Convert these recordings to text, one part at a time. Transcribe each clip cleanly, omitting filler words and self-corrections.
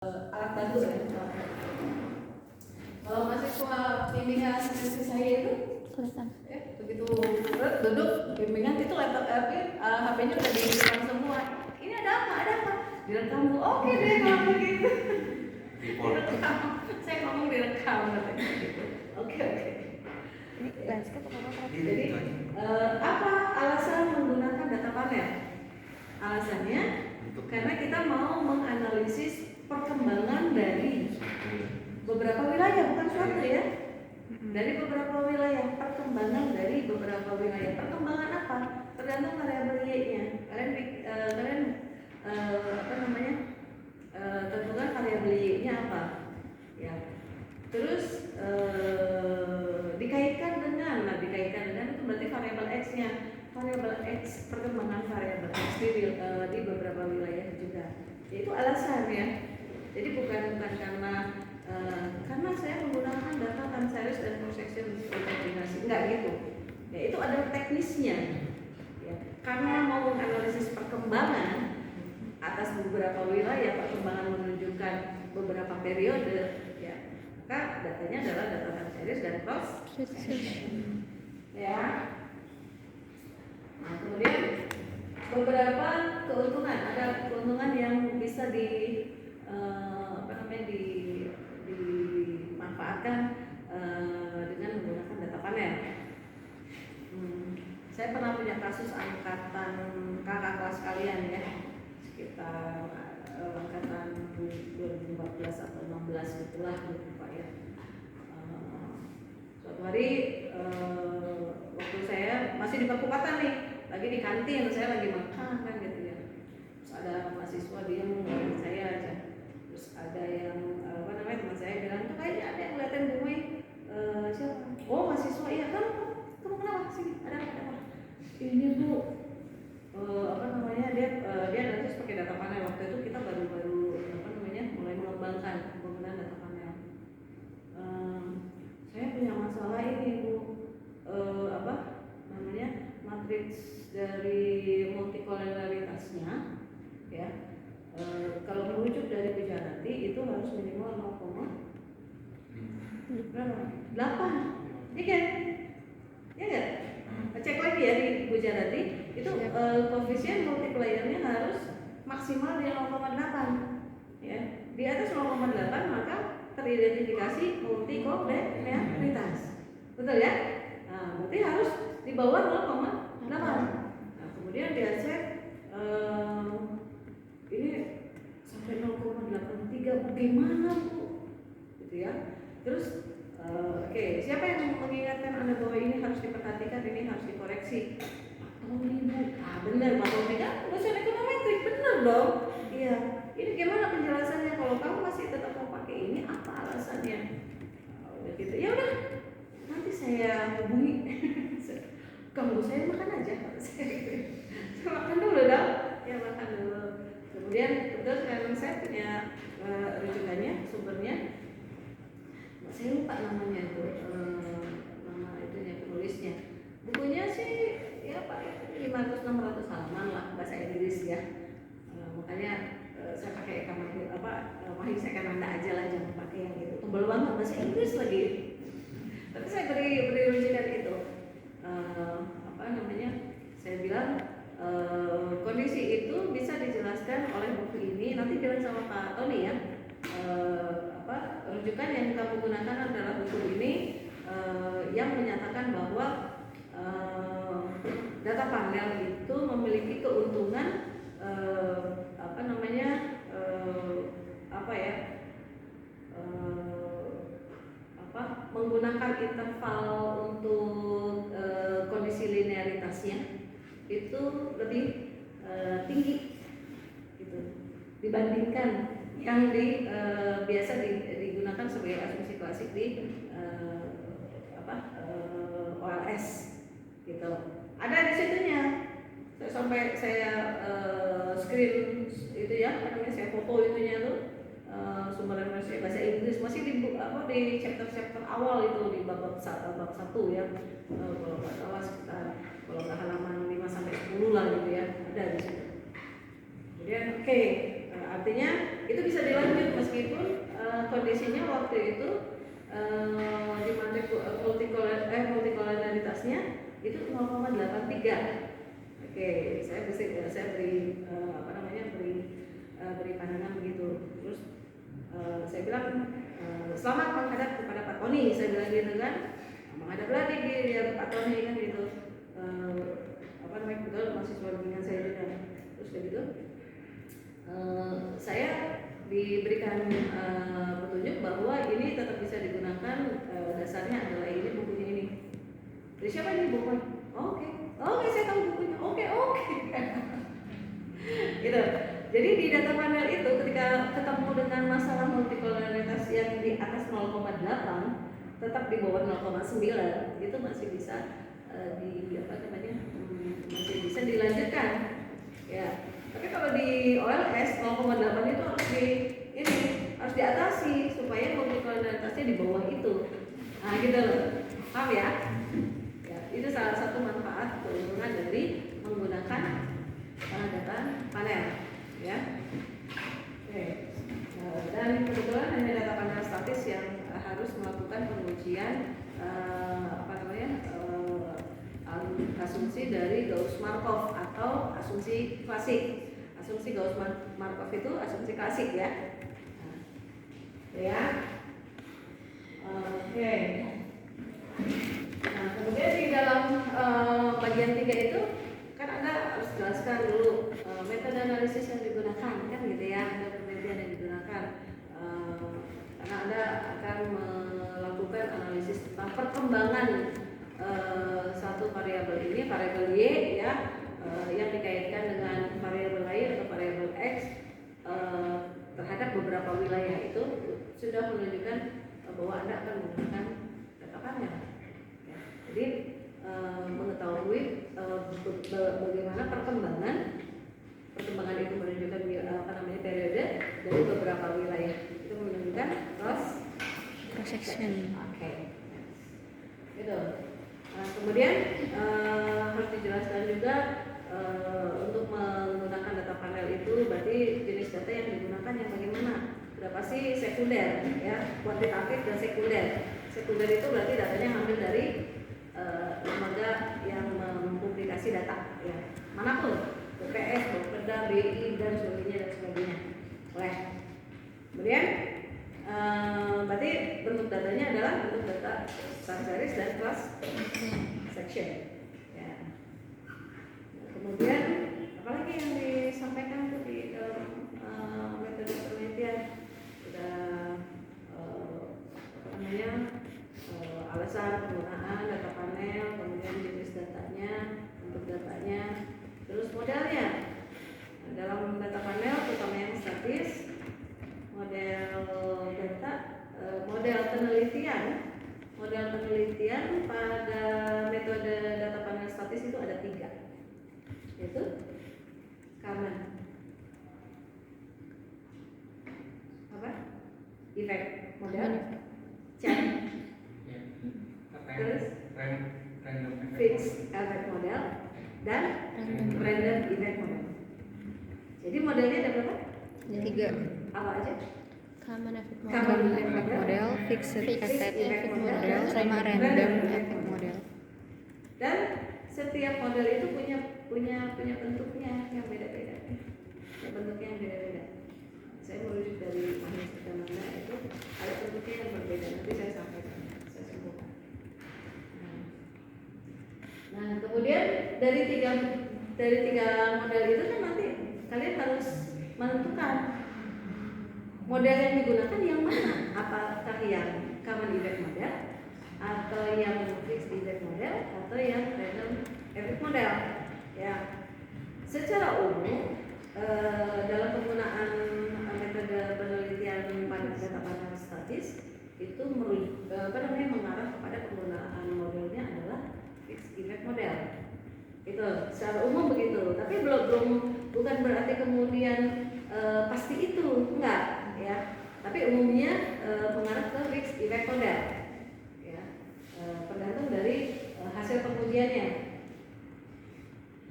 alat bantu ya. Kalau mahasiswa bimbingan skripsi saya itu begitu duduk bimbingan itu laptop HP-nya udah direkam semua. Ini ada apa? Ada apa? Direkam. Oke deh kalau begitu. Direkam. Saya ngomong direkam katanya gitu. Oke. Jadi apa alasan menggunakan data panel? Alasannya karena kita mau menganalisis perkembangan dari beberapa wilayah, bukan suatu ya, dari beberapa wilayah, perkembangan dari beberapa wilayah. Perkembangan apa? Tergantung variabel Y-nya. Kalian tentukan variabel Y-nya apa? Ya. Terus dikaitkan dengan itu berarti variabel X-nya. Variabel X, perkembangan variabel X di beberapa wilayah juga. Itu alasan ya. Jadi bukan karena saya menggunakan data time series dan projection koordinasi, enggak gitu. Ya itu ada teknisnya. Ya, karena mau menganalisis perkembangan atas beberapa wilayah, perkembangan menunjukkan beberapa periode, ya, maka datanya adalah data time series dan projection. Ya. Nah, kemudian beberapa keuntungan, ada keuntungan yang bisa dimanfaatkan dengan menggunakan data panel. Saya pernah punya kasus angkatan kakak kelas kalian ya, sekitar angkatan 2014 atau 16 gitulah lupa ya. Suatu hari waktu saya masih di perkuliahan nih, lagi di kantin, saya lagi makan kan gitu ya. Terus ada mahasiswa dia mau ngeliatin saya aja. Terus ada yang teman saya bilang tuh kayaknya ada yang ngeliatin gue. Siapa? Oh mahasiswa iya, kamu kenapa sini? Ada apa? Ini bu, dia nanti pakai data panel. Waktu itu kita baru mulai mengembangkan penggunaan data panel. Saya punya masalah ini bu, matriks dari multikolonialitasnya ya. Kalau merujuk dari Gujarati itu harus minimal 0,8, iya kan? Ya nggak? Cek lagi ya di Gujarati itu koefisien multipliernya harus maksimal di 0,8 ya. Di atas 0,8 maka teridentifikasi multikolonialitas, betul ya? Nah, berarti harus di bawah 0,8. Nah, kemudian dia cek ini sampai 0,83 bagaimana bu? Gitu ya. Terus oke, siapa yang mengingatkan Anda bahwa ini harus diperhatikan, ini harus dikoreksi? Oh ibu, benar Pak Tommy kan dosen ekonometrik, benar dong. Iya, ini gimana penjelasannya kalau kamu masih tetap mau pakai ini? Apa alasannya? Udah gitu, ya udah, nanti saya hubungi. Kamu saya makan aja, saya makan dulu dong. Ya makan dulu. Kemudian betul sekarang saya punya rujukannya, sumbernya. Saya lupa namanya itu, nama itunya penulisnya. Bukunya sih ya Pak 500-600 halaman lah bahasa Inggris ya. Makanya saya pakai Mahir Sekananda aja lah, jangan pakai yang itu tebal banget bahasa Inggris lagi. Tapi saya beri rujukan itu. Saya bilang kondisi itu bisa dijelaskan oleh buku ini. Nanti bilang sama Pak Tony ya. Rujukan yang kamu gunakan adalah buku ini yang menyatakan bahwa data panel itu memiliki keuntungan menggunakan interval untuk kondisi linearitasnya itu lebih tinggi gitu dibandingkan yang biasa digunakan sebagai asumsi klasik di OLS gitu. Ada di situnya. Sampai saya screen itu ya, saya foto itunya tuh sumber bahasa Inggris masih di chapter awal itu di bab 1 ya. Kalau nggak salah sekitar kalau nggak halaman 5 sampai 10 lah gitu ya, ada di situ. Kemudian artinya itu bisa dilanjut meskipun kondisinya waktu itu di multikolonialitasnya itu 0,83. Oke, saya beri beri pandangan begitu. Terus saya bilang selamat menghadap kepada Pak Tony, saya bilang gitu kan, menghadap lagi dia Pak Tony kan gitu. Betul mahasiswa bimbingan saya juga. Terus kayak gitu, saya diberikan petunjuk bahwa ini tetap bisa digunakan, dasarnya adalah ini bukunya ini. Dari siapa ini bukunya? Oke, saya tahu bukunya. Oke. Gitu. Jadi di data panel itu ketika ketemu dengan masalah multikolonialitas yang di atas 0,8 tetap di bawah 0,9 itu masih bisa masih bisa dilanjutkan. Ya. Tapi kalau di OLS 0,8 itu harus diatasi supaya multikolonialitasnya di bawah itu. Nah, gitu loh. Paham ya? Ya, itu salah satu manfaat keuntungan dari menggunakan data panel, ya. Oke. Dan kebetulan hanya data panel statis yang harus melakukan pengujian asumsi dari Gauss-Markov atau asumsi klasik. Asumsi Gauss-Markov itu asumsi klasik, ya. Ya. Oke. Nah, kemudian di dalam bagian 3 itu kan Anda harus jelaskan dulu metode analisis yang digunakan, kan gitu ya, ada penelitian yang digunakan, karena Anda akan melakukan analisis tentang perkembangan satu variabel ini, variabel Y, ya, yang dikaitkan dengan variabel lain atau variabel X terhadap beberapa wilayah. Itu sudah menunjukkan bahwa Anda akan menggunakan data panel. Ya, jadi mengetahui bagaimana perkembangan itu menunjukkan periode dari beberapa wilayah. Itu menunjukkan cross section. Oke. Gitu. Kemudian harus dijelaskan juga untuk menggunakan data panel itu berarti jenis data yang digunakan yang bagaimana. Sudah pasti sekunder, ya, kuantitatif dan sekunder. Sekunder itu berarti datanya ngambil dari lembaga yang mempublikasi data, ya, manapun, BPS, Bapeda, BI dan sebagainya. Boleh. Kemudian berarti bentuk datanya adalah bentuk data time series dan class section. Ya. Kemudian apalagi yang disampaikan itu di dalam metode penelitian sudah alasan penggunaan data panel, kemudian jenis datanya, bentuk datanya, terus modelnya. Nah, dalam data panel terutama yang statis, model data, model penelitian pada metode data panel statis itu ada 3, yaitu Kalman, effect model, Chan, terus fixed effect model dan random effect model. Jadi modelnya ada berapa? 3. Apa aja? Common effect model, fixed effect model, sama random effect model. Dan setiap model itu punya bentuknya yang beda-beda. Bentuknya yang beda-beda. Saya merujuk dari mahasiswa mana itu ada bentuknya yang berbeda. Nanti saya sampaikan, saya sebutkan. Nah, kemudian dari tiga model itu kan nanti kalian harus menentukan model yang digunakan yang mana, apakah yang common effect model atau yang fixed effect model atau yang random effect model. Ya, secara umum dalam penggunaan metode penelitian pada data panel statis itu mengarah kepada penggunaan modelnya adalah fixed effect model. Itu secara umum begitu, tapi bukan berarti kemudian pasti itu, enggak, ya. Tapi umumnya mengarah ke fixed effect model, ya, tergantung dari hasil pengujiannya.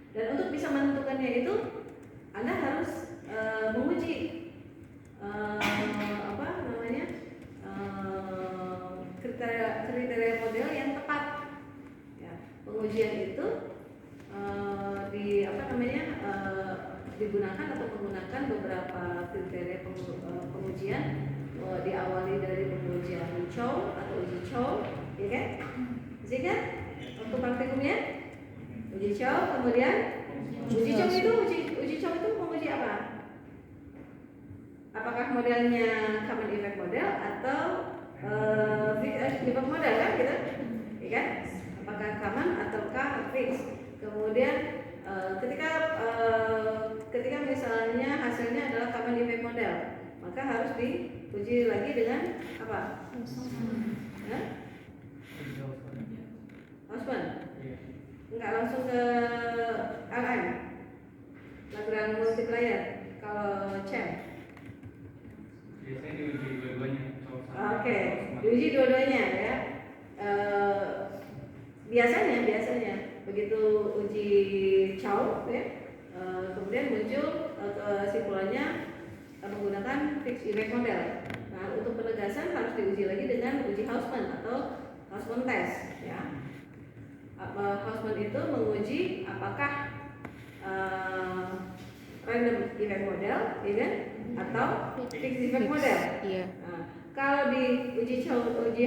Dan untuk bisa menentukannya itu Anda harus menguji digunakan atau menggunakan beberapa kriteria pengujian, diawali dari pengujian Chow atau uji Chow, ya kan? Iya kan? Untuk praktikumnya uji Chow, kemudian uji Chow itu menguji apa? Apakah modelnya common effect model atau fixed effect model kan gitu? Ya kan? Apakah common ataukah fixed? Kemudian ketika misalnya hasilnya adalah common effect model, maka harus diuji lagi dengan apa? Husband? Enggak langsung ke LM, Lagrange multiplier. Kalau CHEM? Biasanya diuji dua-duanya. Oke, diuji dua-duanya ya. Biasanya begitu uji Chow ya, kemudian muncul kesimpulannya menggunakan fixed effect model. Nah, untuk penegasan harus diuji lagi dengan uji Hausman atau Hausman test ya. Hausman itu menguji apakah random effect model, ya kan? Atau fixed effect model. Iya. Nah, kalau di uji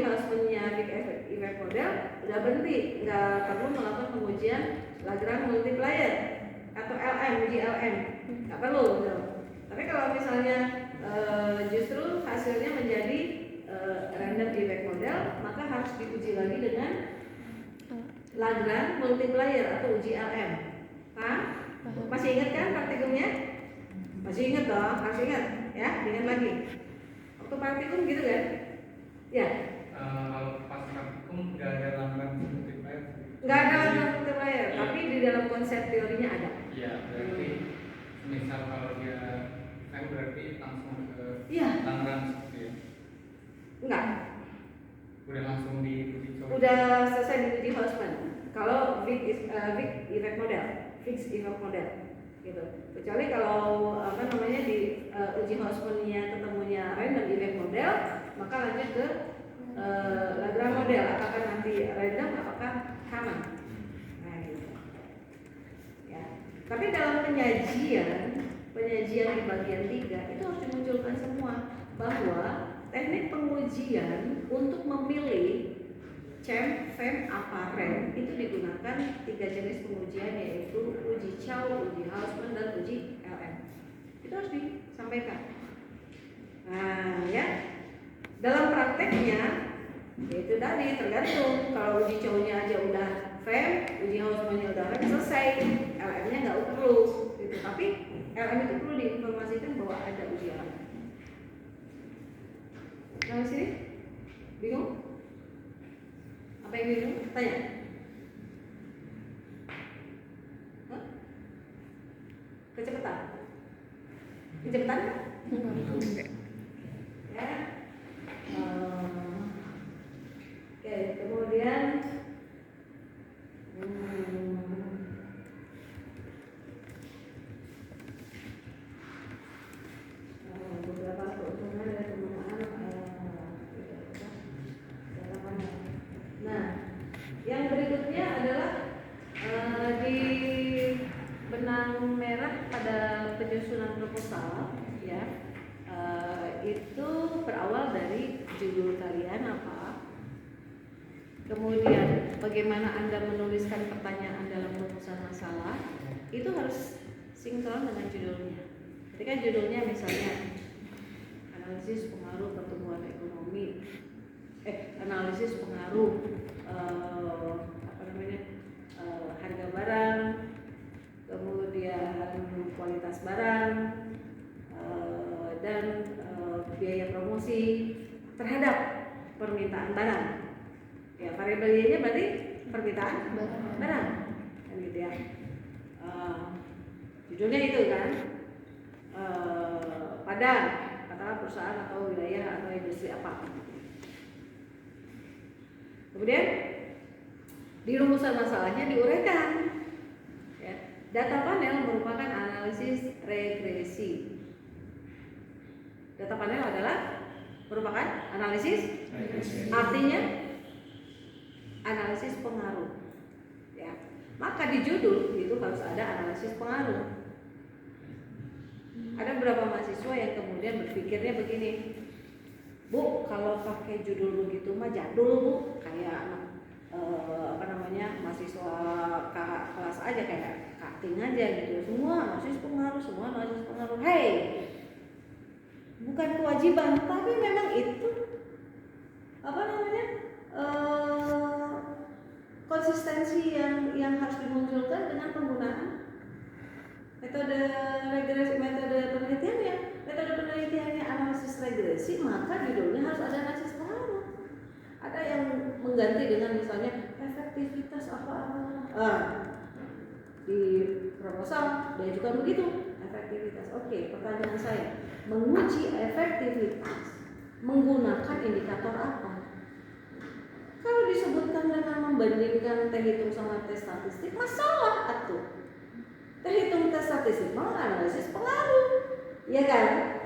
Hausman-nya fixed effect model udah berhenti, nggak perlu melakukan pengujian Lagrange multiplier atau LM, uji LM, nggak perlu. Gitu. Tapi kalau misalnya justru hasilnya menjadi random effect model, maka harus diuji lagi dengan Lagrange multiplier atau uji LM. Masih ingat kan praktikumnya? Masih ingat dong, harus ingat ya, ingat lagi. Waktu praktikum gitu kan? Ya. Kalau pas praktikum nggak ada Lagrange multiplier. Nggak ada Lagrange multiplier, ya. Tapi di dalam konsep teorinya ada. Iya, berarti misal kalau dia kan berarti langsung ke Lagrange ya. Enggak. Udah langsung diuji coba. Udah selesai diuji Hausman. Kalau fixed effect model, fixed effect model, gitu. Kecuali kalau di uji Hausman-nya ketemunya random effect model, maka lanjut ke Lagrange model. Apakah nanti random, apakah common? Nah, gitu. Ya. Tapi dalam penyajian di bagian 3 itu harus dimunculkan semua bahwa teknik pengujian untuk memilih CHEM, FEM, APAREN itu digunakan 3 jenis pengujian, yaitu uji Chow, uji Hausman, dan uji LM. Itu harus disampaikan. Nah, ya dalam prakteknya itu tadi tergantung. Kalau uji Chow-nya aja udah FEM, uji Hausman-nya udah FEM, selesai. LM-nya nggak perlu. Gitu. Tapi LM itu perlu diinformasikan bahwa ada uji LM. Nah, sini bingung? Apa yang bingung? Tanya. Hah? Kecepatan? Ya. Oke, kemudian beberapa keuntungan dari penggunaan Nah, yang berikutnya adalah di benang merah pada penyusunan proposal, ya, itu berawal dari judul kalian apa, kemudian bagaimana Anda menuliskan pertanyaan dalam rumusan masalah, itu harus sinkron dengan judulnya. Ketika judulnya misalnya analisis pengaruh pertumbuhan ekonomi, analisis pengaruh harga barang, kemudian kualitas barang, dan biaya promosi terhadap permintaan barang. Ya, variabel Y-nya berarti permintaan barang, kan gitu ya. Judulnya itu kan, pada katakanlah perusahaan atau wilayah atau industri apa. Kemudian di rumusan masalahnya diuraikan, ya, data panel merupakan analisis regresi. Data panel adalah merupakan analisis regresi. Artinya analisis pengaruh, ya. Maka di judul itu harus ada analisis pengaruh. Ada beberapa mahasiswa yang kemudian berpikirnya begini, Bu, kalau pakai judul begitu mah jadul Bu, kayak anak mahasiswa kakak kelas aja, kayak cutting aja gitu, semua analisis pengaruh. Hey, bukan kewajiban, tapi memang itu konsistensi yang harus dimunculkan dengan penggunaan metode penelitiannya analisis regresi, maka judulnya harus ada analisis pengaruh. Ada yang mengganti dengan misalnya efektivitas di proposal dia juga begitu, efektivitas. Oke, pertanyaan saya, menguji efektivitas menggunakan indikator apa? Kalau disebutkan dengan membandingkan teh hitung sama tes statistik, masalah atuh. Teh hitung tes statistik mau analisis pengaruh, ya kan?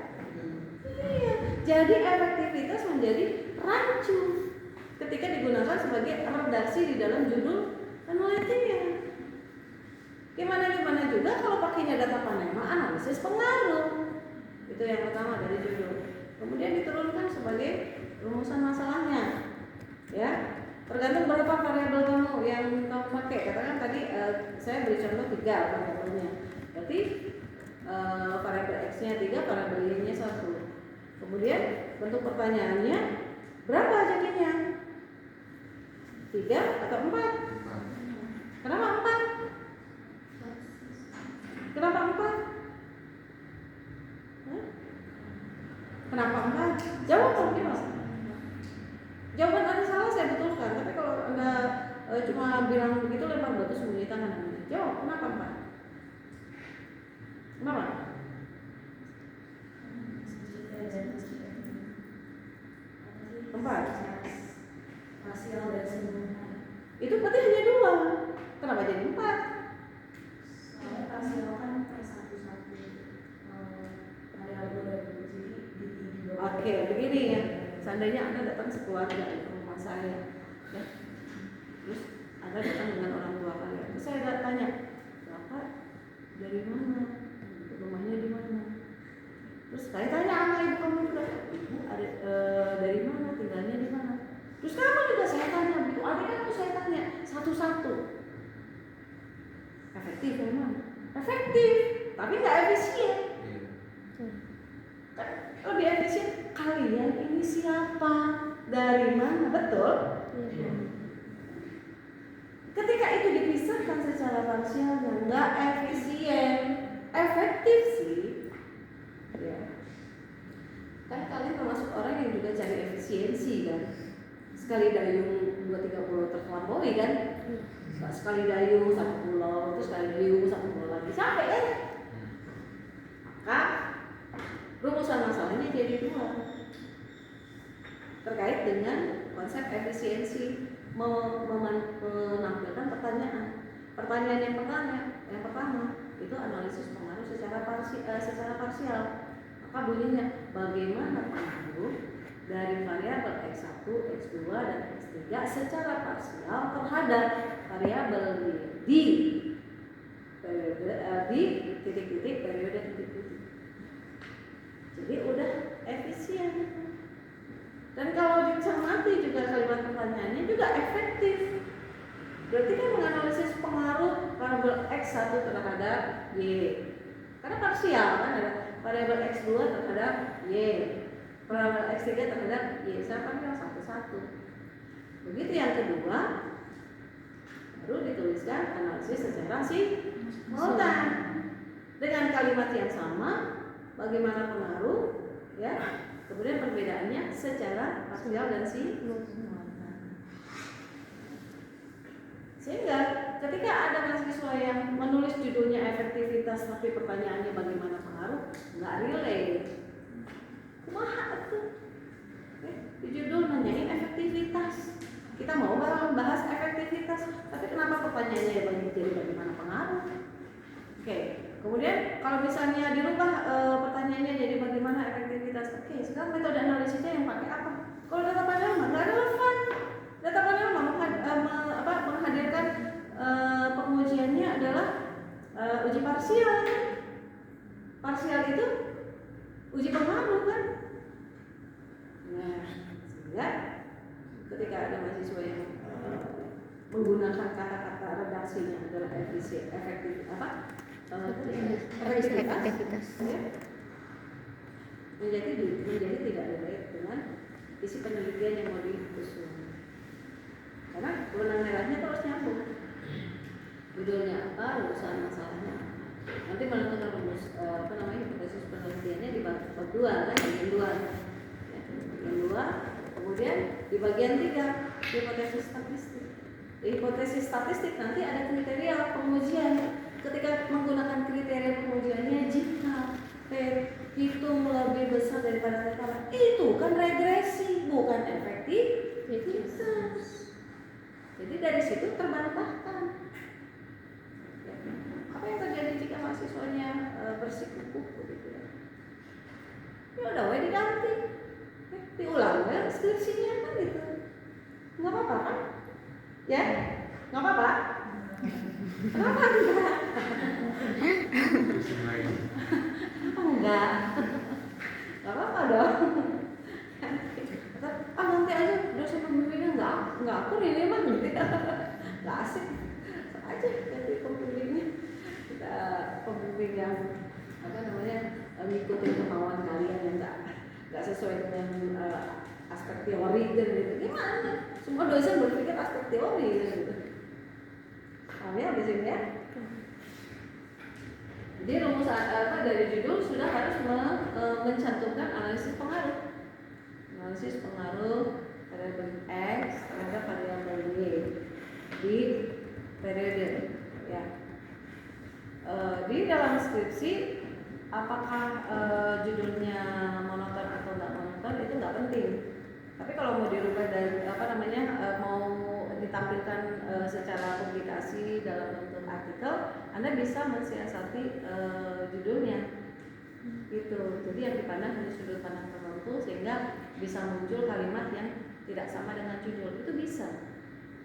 Iya. Jadi efektivitas menjadi rancu ketika digunakan sebagai redaksi di dalam judul penelitian. Gimana juga kalau pakainya data Panema analisis pengaruh. Itu yang pertama dari judul. Kemudian diturunkan sebagai rumusan masalahnya. Ya, tergantung berapa variabel kamu yang kamu pakai. Katakan tadi saya beri contoh 3 variabelnya. Berarti variabel X-nya 3, variabel Y-nya 1. Kemudian bentuk pertanyaannya berapa jadinya? 3 atau 4? Kenapa 4? Kenapa 4? Kenapa 4? Jawab dong, Mas. Jawaban Anda salah saya betulkan, tapi kalau Anda cuma bilang begitu lempar batu sembunyi tangan Anda. Jawab, kenapa 4? Kenapa? Empat. Rasial dan sempurna. Itu berarti hanya 2. Kenapa jadi 4? Soalnya rasial kan per satu-satu variabel dari Oke, begini ya. Seandainya Anda datang sekeluarga ke rumah saya, ya, terus Anda datang dengan orang tua kalian, terus saya tanya, Bapak dari mana? Rumahnya di mana? Terus saya tanya sama ibu kamu juga, Ibu dari mana? Tinggalnya di mana? Terus kamu juga saya tanya, begitu adik kamu saya tanya satu-satu. Efektif memang? Efektif, tapi nggak efisien. Lebih efisien. Kalian ini siapa? Dari mana? Betul? Ketika itu dipisahkan secara parsial dan nggak efisien, efektif sih. Ya. Kan kalian termasuk orang yang juga cari efisiensi kan? Sekali dayung 2-3 pulau terlampaui kan? Sekali dayung 1 pulau, terus sekali dayung 1 pulau lagi sampai kan? Maka rumusan masalahnya jadi 2 terkait dengan konsep efisiensi menampilkan pertanyaan. Pertanyaan yang pertama itu analisis pengaruh secara parsial. Maka bunyinya bagaimana pengaruh dari variabel X1, X2 dan X3 secara parsial terhadap variabel di periode di titik-titik periode titik-titik. Jadi udah efisien. Dan kalau dicermati juga kalimat pertanyaannya juga efektif. Berarti kan menganalisis pengaruh variabel X1 terhadap Y. Karena parsial kan ada variabel X2 terhadap Y, variabel X3 terhadap Y. Saya panggil satu-satu. Begitu yang kedua, baru dituliskan analisis secara simultan dengan kalimat yang sama, bagaimana pengaruh, ya. Kemudian perbedaannya secara parsial dan simultan. Sehingga ketika ada mahasiswa yang menulis judulnya efektivitas tapi pertanyaannya bagaimana pengaruh, nggak relate. Kumaha tuh? Di judul nanyain efektivitas. Kita mau bahas efektivitas, tapi kenapa pertanyaannya jadi bagaimana pengaruh? Oke. Kemudian kalau misalnya dirubah pertanyaannya jadi bagaimana efektivitas. Oke, sekarang metode analisisnya yang pakai apa? Kalau data Panema nggak relevan. Data Panema menghadirkan pengujiannya adalah uji parsial. Parsial itu menggunakan kata-kata redaksinya adalah efektivitas, ya, menjadi tidak relate dengan isi penelitian yang mau diusung. Karena benang merahnya terus nyambung. Judulnya apa, rumusan masalahnya apa. Nanti menentukan rumus hipotesis penelitiannya di bab 2 kan, bagian 2. Ya, bagian 2. Kemudian di bagian 3 hipotesis statistik. Di hipotesis statistik nanti ada kriteria pengujian. Ketika menggunakan kriteria pengujiannya, jika T hitung lebih besar daripada T kalah, itu kan regresi, bukan efektivitas. Jadi dari situ terbantahkan. Apa yang terjadi jika mahasiswanya bersikukuh gitu ya? Ya udah, diganti, diulang ya skripsinya kan gitu. Nggak apa-apa kan? Ya, nggak apa-apa. Kenapa enggak? Kenapa enggak? Nggak apa-apa dong. Nanti aja dosen pembimbingnya nggak akur ini emang gitu ya. Nggak asik. Aja ganti pembimbingnya. Kita pembimbing yang ngikutin kemauan kalian yang nggak sesuai dengan aspek teori dan gitu. Gimana? Semua dosen berpikir aspek teori gitu. Ya di sini ya. Jadi rumus dari judul sudah harus mencantumkan analisis pengaruh. Analisis pengaruh variabel X terhadap variabel Y di periode ya. Di dalam skripsi apakah judulnya monoton atau nggak monoton itu nggak penting. Tapi kalau mau dirubah dari mau ditampilkan secara publikasi dalam bentuk artikel, Anda bisa mensiasati judulnya gitu. Jadi yang dipandang dari sudut pandang tertentu sehingga bisa muncul kalimat yang tidak sama dengan judul, itu bisa.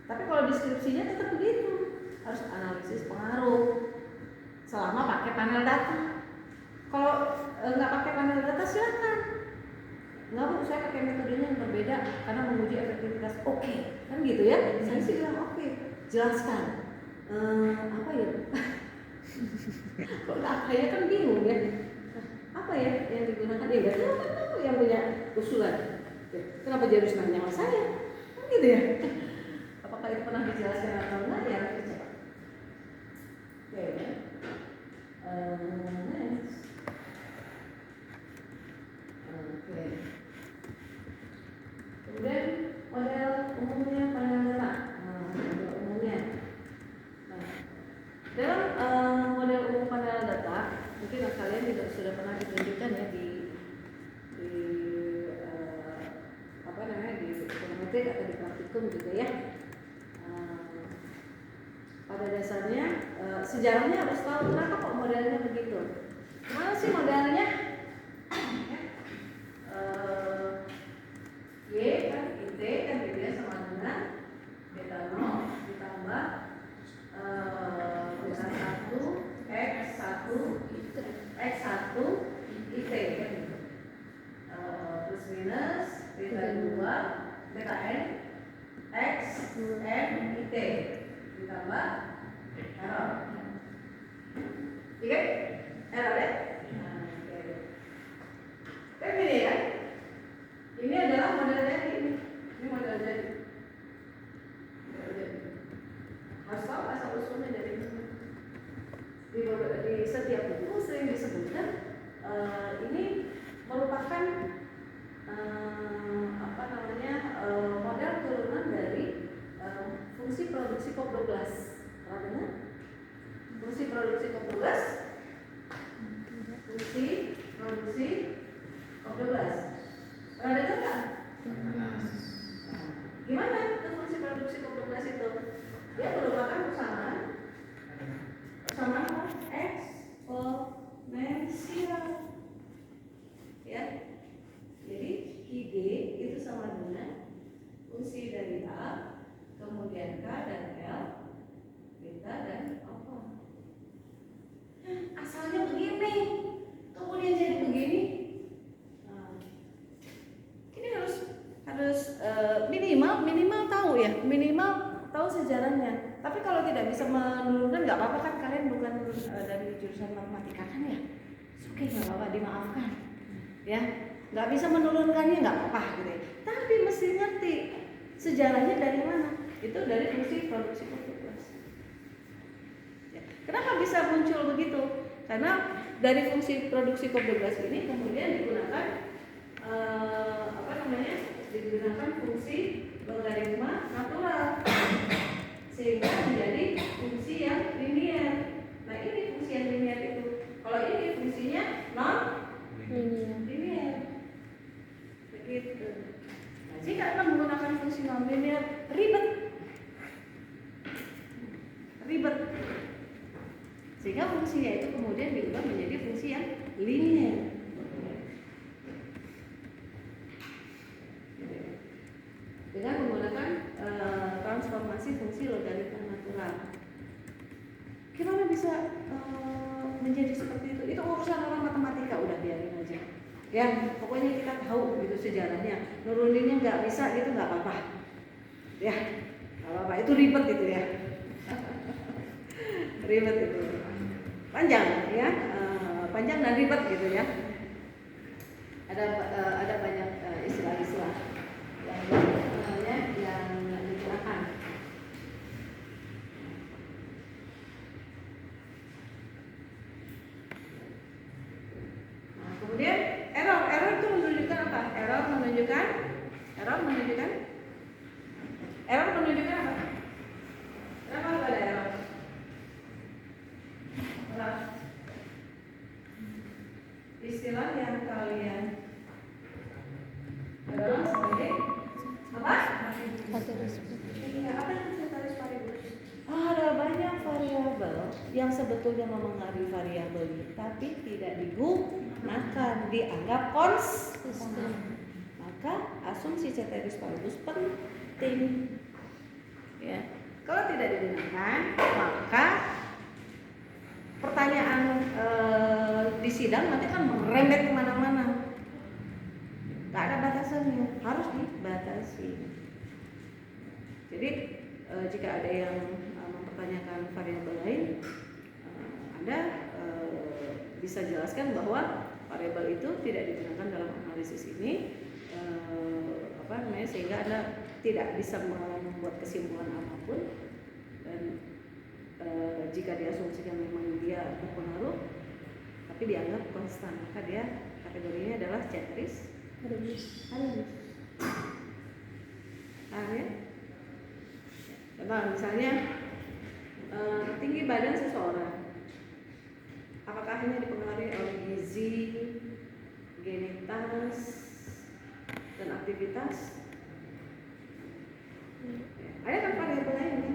Tapi kalau deskripsinya tetap begitu, harus analisis pengaruh selama pakai panel data. Kalau nggak pakai panel data silakan. Nggak Bu, saya pakai metodenya yang berbeda karena menguji efektivitas. Oke, kan gitu ya? Saya sih bilang oke. Jelaskan. Apa ya? Kok apa ya, kan bingung ya? Apa ya yang digunakan? Ya nggak tahu, kan tahu yang punya usulan. Kenapa dia harus nanya sama saya? Kan gitu ya? Apakah itu pernah dijelaskan atau enggak? Ya harus dicek. Oke. Next. Oke. Kemudian model umumnya panel data. Model umumnya. Nah, dalam model umum panel data, mungkin kalian juga sudah pernah ditunjukkan ya di ekonometrik atau di praktikum juga ya. Pada dasarnya sejarahnya harus tahu kenapa kok modelnya begitu. Mana sih modelnya? Y kan IT kan dia sama dengan beta 0 ditambah beta 1 X1 IT kan gitu. Plus minus beta 2 beta N X N IT ditambah error. Oke? Error ya? Kan gini ya. Ini adalah model jadi. Ini model jadi. Harus tahu asal usulnya dari mana. Di setiap buku sering disebutkan ini merupakan model turunan dari fungsi produksi COP12. Pernah dengar? Fungsi produksi COP12? Fungsi produksi COP12. Pernah dengar nggak? Gimana itu fungsi produksi COP12 itu? Dia merupakan persamaan eksponensial. Ya. Jadi ID itu sama dengan fungsi dari A, kemudian K dan L, beta dan alpha. Asalnya begini, kemudian jadi begini. Nah, ini harus minimal tahu ya, minimal tahu tahu sejarahnya. Tapi kalau tidak bisa menurunkan nggak apa-apa kan, kalian bukan dari jurusan matematika kan ya? Oke, nggak apa-apa, dimaafkan. Ya, nggak bisa menurunkannya nggak apa-apa gitu ya. Tapi mesti ngerti sejarahnya dari mana. Itu dari fungsi produksi COP12. Ya. Kenapa bisa muncul begitu? Karena dari fungsi produksi COP12 ini kemudian digunakan digunakan fungsi logaritma natural sehingga menjadi fungsi yang linier. Nah ini fungsi yang linier itu. Kalau ini fungsinya non linier. Begitu. Nah, jika kita menggunakan fungsi non linier ribet. Sehingga fungsinya itu kemudian diubah menjadi fungsi yang linier. Dengan menggunakan transformasi fungsi logaritma natural. Gimana bisa menjadi seperti itu? Itu urusan orang matematika, udah biarin aja. Ya, pokoknya kita tahu gitu sejarahnya. Nuruninnya nggak bisa gitu nggak apa-apa. Ya, nggak apa-apa. Itu ribet gitu ya. Ribet itu. Panjang ya, panjang dan ribet gitu ya. Ada banyak istilah-istilah yang digunakan. Nah, kemudian error itu menunjukkan apa? Error menunjukkan apa? Kenapa ada error? Istilah yang kalian adalah sebagai apa? Iya, apa yang ceteris paribus? Ada banyak variabel yang sebetulnya memengaruhi variabel ini, tapi tidak digunakan, dianggap konstan. Maka asumsi ceteris paribus penting. Ya, kalau tidak digunakan, maka pertanyaan di sidang nanti kan merembet kemana-mana. Gak ada batasannya, harus dibatasi. Jadi jika ada yang mempertanyakan variabel lain, Anda bisa jelaskan bahwa variabel itu tidak digunakan dalam analisis ini, sehingga Anda tidak bisa membuat kesimpulan apapun, dan jika diasumsikan memang dia berpengaruh tapi dianggap konstan, maka dia kategorinya adalah ceteris paribus. Ya? Contoh misalnya tinggi badan seseorang, apakah hanya dipengaruhi oleh gizi, genitas, dan aktivitas? Ada kan variabel lainnya?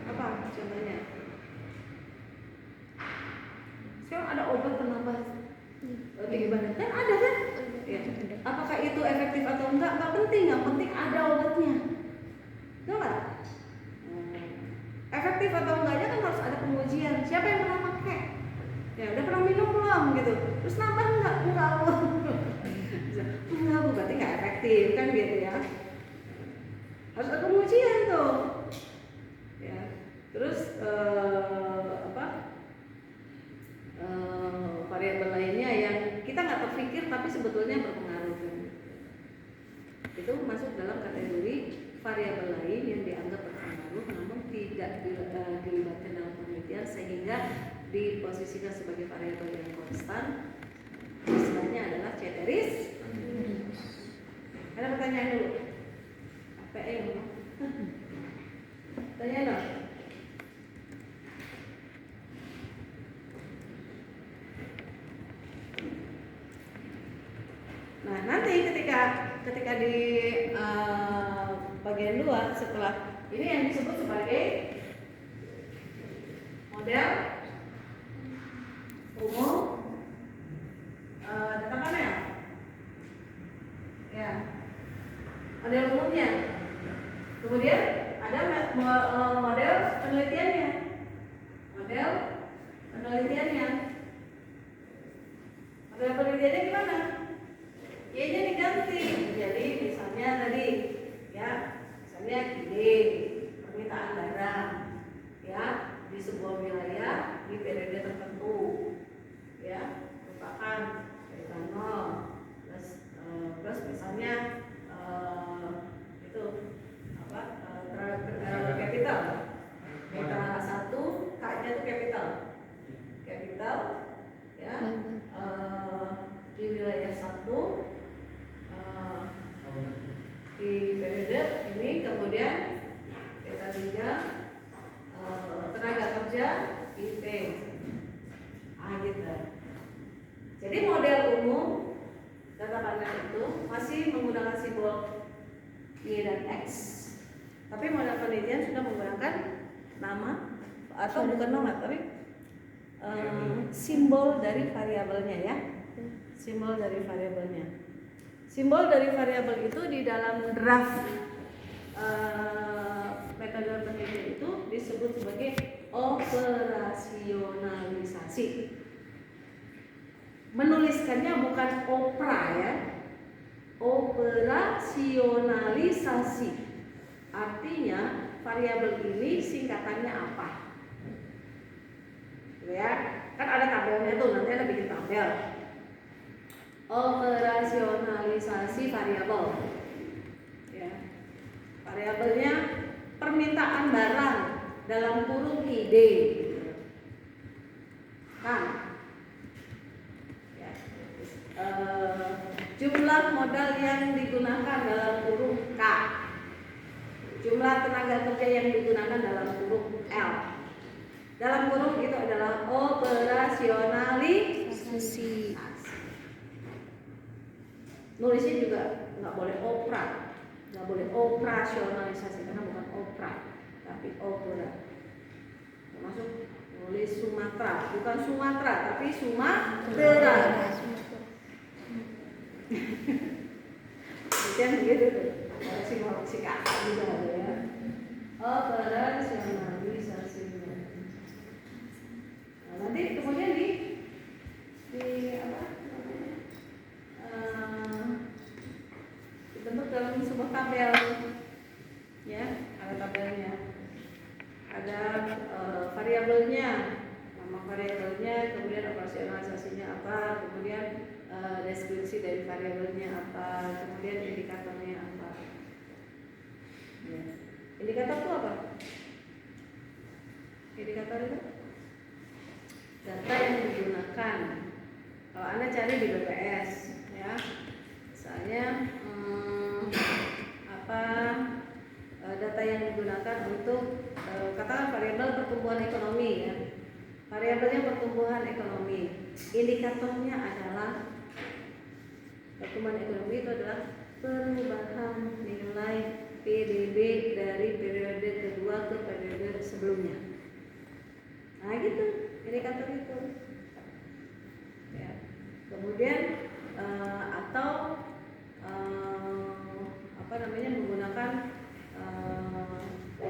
Apa contohnya? Sekarang ada obat penambah tinggi badan, kan ada kan? Ya. Apakah itu efektif atau enggak? Enggak penting, yang penting ada obatnya. Tahu nggak? Efektif atau enggaknya kan harus ada pengujian. Siapa yang pernah pakai? Ya udah pernah minum belum gitu? Terus nambah enggak? Enggak berarti nggak efektif kan gitu ya? Harus ada pengujian tuh. Ya. Terus variabel lainnya yang kita nggak terpikir tapi sebetulnya berpengaruh kan? Itu masuk dalam kategori variabel lain yang dianggap berpengaruh namun tidak dilibatkan dalam penelitian sehingga diposisikan sebagai variabel yang konstan. Istilahnya adalah ceteris. Ada pertanyaan dulu? Apa yang tanya dong? Nah nanti ketika di bagian 2 setelah ini yang disebut sebagai model umum data panel. Ya, model umumnya. Kemudian ada model penelitiannya. Model penelitiannya gimana? Y-nya diganti. Jadi misalnya tadi ya, misalnya gini permintaan Y dan X. Tapi model penelitian sudah menggunakan nama atau bukan nama tapi simbol dari variabelnya ya. Simbol dari variabelnya. Simbol dari variabel itu di dalam draft metode penelitian itu disebut sebagai operasionalisasi. Menuliskannya bukan opera ya, operasionalisasi. Artinya variabel ini singkatannya apa? Ya, kan ada tabelnya tuh, nanti ada bikin tabel. Operasionalisasi variabel. Ya. Variabelnya permintaan barang dalam kurung ide. Kan? Ya. Jumlah modal yang digunakan dalam kurung K. Jumlah tenaga kerja yang digunakan dalam kurung L. Dalam kurung itu adalah operasionalisasi. Nulisnya juga nggak boleh opera, nggak boleh operasionalisasi karena bukan opera, tapi opera. Termasuk nulis Sumatera, bukan Sumatera, tapi Sumatera. Kemudian begitu tuh, koreksi kata juga ada ya. Operasionalisasi. Nah, nanti kemudian di apa namanya? Dibentuk dalam sebuah tabel, ya, ada tabelnya, ada variabelnya, nama variabelnya, kemudian operasionalisasinya apa, kemudian deskripsi dari variabelnya apa, kemudian indikatornya apa. Ya. Indikator itu apa? Indikator itu data yang digunakan. Kalau Anda cari di BPS, ya, misalnya data yang digunakan untuk katakan variabel pertumbuhan ekonomi, ya, variabelnya pertumbuhan ekonomi. Indikatornya adalah pertumbuhan ekonomi itu adalah perubahan nilai PDB dari periode kedua ke periode sebelumnya. Nah gitu indikator itu. Ya. Kemudian atau menggunakan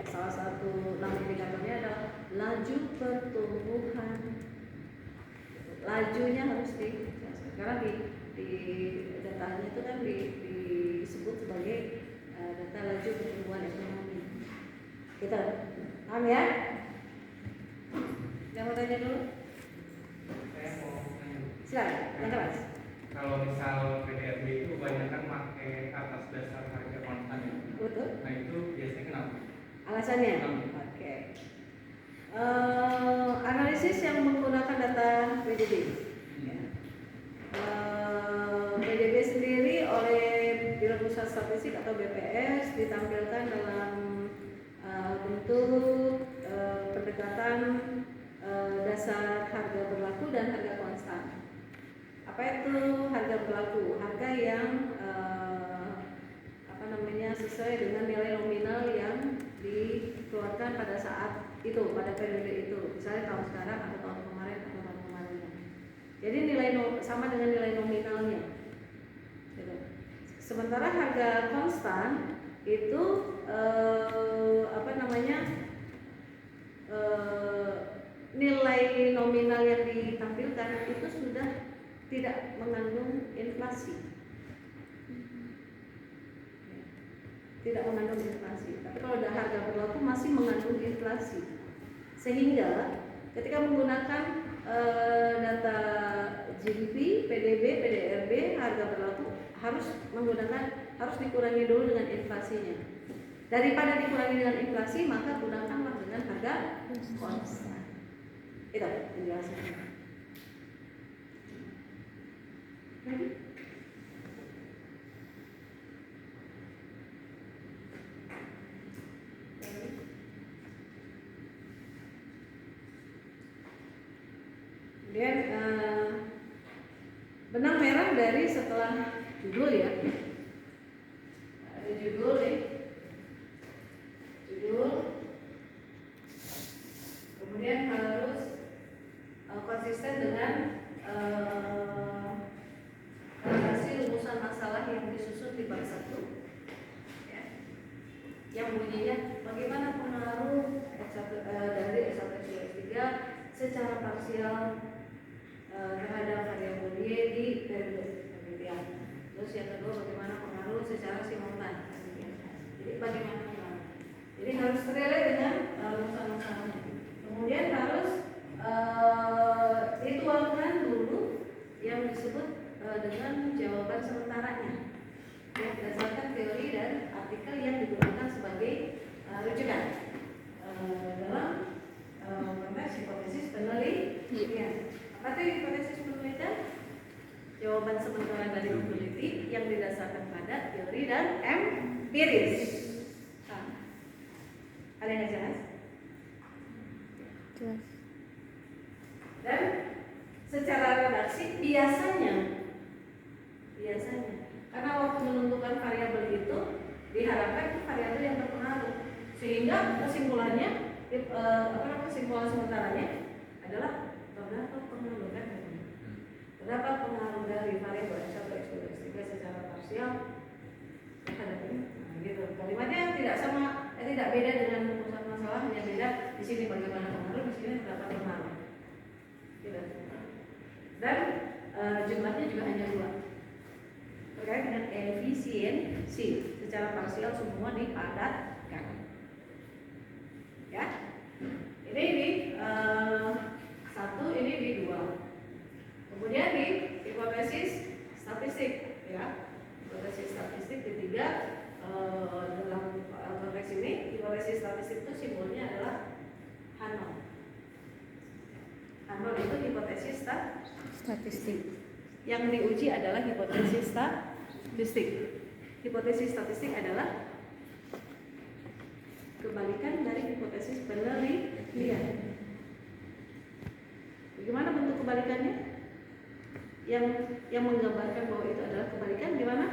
salah satu nama indikatornya adalah laju pertumbuhan. Lajunya harus dijelaskan karena di datanya itu kan disebut sebagai data laju pertumbuhan ekonomi. Kita paham ya? Yang mau tanya dulu? Saya mau tanya. Silakan, yang keras. Kalau misal PDRB itu kebanyakan pakai atas dasar harga konstan ya. Betul. Nah itu biasanya kenapa? Alasannya? Oke. Analisis yang menggunakan data PDB. Ya. PDB sendiri oleh Biro Pusat Statistik atau BPS ditampilkan dalam bentuk pendekatan dasar harga berlaku dan harga konstan. Apa itu harga berlaku? Harga yang sesuai dengan nilai nominal yang dikeluarkan pada saat itu, pada periode itu, misalnya tahun sekarang atau tahun kemarin atau tahun kemarinnya. Jadi nilai sama dengan nilai nominalnya. Gitu. Sementara harga konstan itu nilai nominal yang ditampilkan itu sudah tidak mengandung inflasi. Tidak mengandung inflasi. Tapi kalau ada harga berlaku masih mengandung inflasi. Sehingga ketika menggunakan data GDP, PDB, PDRB, harga berlaku harus dikurangi dulu dengan inflasinya. Daripada dikurangi dengan inflasi, maka gunakanlah dengan harga konstan. Itu penjelasannya. Lagi? Kemudian benang merah dari setelah judul ya, judul nih, judul, kemudian harus konsisten dengan hasil rumusan masalah yang disusun di bab 1 ya, yang bunyinya bagaimana pengaruh dari S1 S2 S3 secara parsial terhadap variabel Y di periode penelitian. Terus yang kedua bagaimana pengaruh secara simultan. Jadi bagaimana pengaruh. Jadi harus relate dengan rumusan-rumusannya. Kemudian harus dituangkan dulu yang disebut dengan jawaban sementaranya ya, berdasarkan teori dan artikel yang digunakan sebagai rujukan dalam konteks hipotesis penelitian. Apa itu hipotesis penelitian? Jawaban sementara dari peneliti yang didasarkan pada teori dan empiris. Ada yang jelas? Jelas. Dan secara redaksi biasanya karena waktu menentukan variabel itu diharapkan itu variabel yang berpengaruh, sehingga kesimpulannya kesimpulan sementaranya adalah terdapat pengaruh terdapat pengaruh dari variabel S1 S2 S3 secara parsial terhadap ini. Nah, gitu. Kalimatnya tidak sama, tidak beda dengan rumusan masalah, hanya beda di sini bagaimana pengaruh, di sini terdapat pengaruh. Gitu. Dan jumlahnya juga hanya 2 terkait dengan efisiensi secara parsial semua dipadatkan ya. Ini di 1, ini di 2. Kemudian di hipotesis statistik ya, hipotesis statistik ketiga dalam konteks ini hipotesis statistik itu simbolnya adalah Hanol. Hanol itu hipotesis statistik. Yang diuji adalah hipotesis statistik. Hipotesis statistik adalah kebalikan dari hipotesis penelitian. Bagaimana bentuk kebalikannya? Yang menggambarkan bahwa itu adalah kebalikan gimana?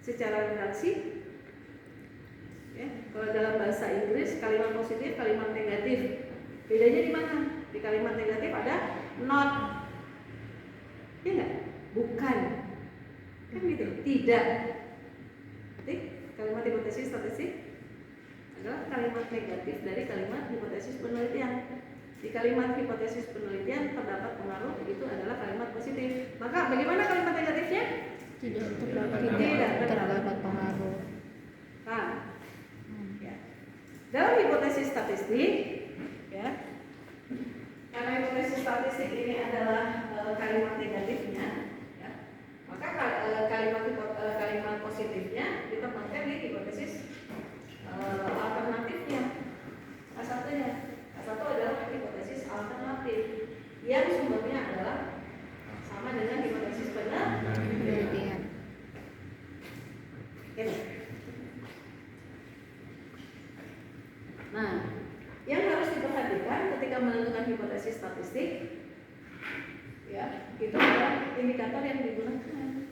Secara redaksi ya, kalau dalam bahasa Inggris kalimat positif, kalimat negatif. Bedanya di mana? Di kalimat negatif ada not. Ya enggak? Bukan. Kan gitu. Tidak. Jadi kalimat hipotesis statistik adalah kalimat negatif dari kalimat hipotesis penelitian. Di kalimat hipotesis penelitian terdapat pengaruh, itu adalah kalimat positif. Maka bagaimana kalimat negatifnya? Tidak terdapat pengaruh. Nah, ya. Dalam hipotesis statistik, ya, karena hipotesis statistik ini adalah kalimat negatifnya, ya, maka kalimat positifnya ditempatkan di hipotesis alternatifnya. A1 adalah hipotesis alternatif yang sumbernya adalah sama dengan hipotesis penelitian. Nah, yang harus diperhatikan ketika menentukan hipotesis statistik, ya, itu adalah indikator yang digunakan.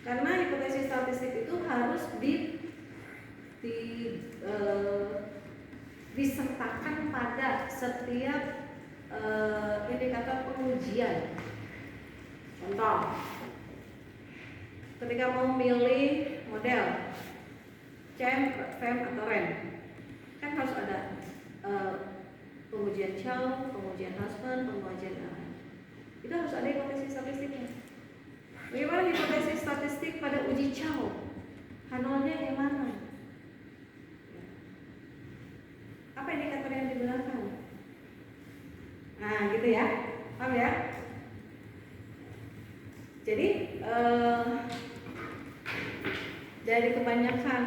Karena hipotesis statistik itu harus disertakan pada setiap indikator pengujian. Contoh, ketika mau memilih model CHAM, FEM atau REM, kan harus ada pengujian Chow, pengujian Husband, pengujian itu harus ada hipotesis statistiknya. Bagaimana hipotesis statistik pada uji Chow? Hanolnya yang mana? Apa indikator yang digunakan? Nah, gitu ya, paham ya? Jadi dari kebanyakan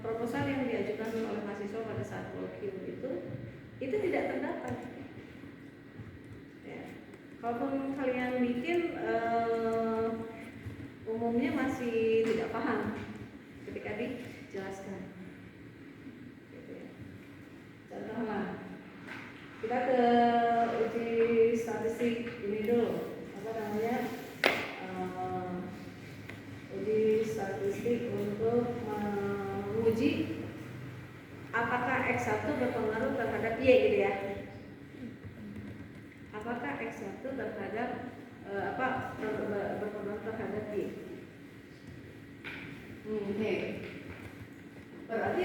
proposal yang diajukan oleh mahasiswa pada saat working itu tidak terdapat. Ya. Kalaupun kalian bikin, umumnya masih tidak paham ketika dijelaskan. Contohnya, kita ke uji statistik ini dulu, apa namanya, uji statistik untuk menguji apakah X1 berpengaruh terhadap Y gitu ya. Apakah X1 terhadap berpengaruh terhadap Y. Oke. Berarti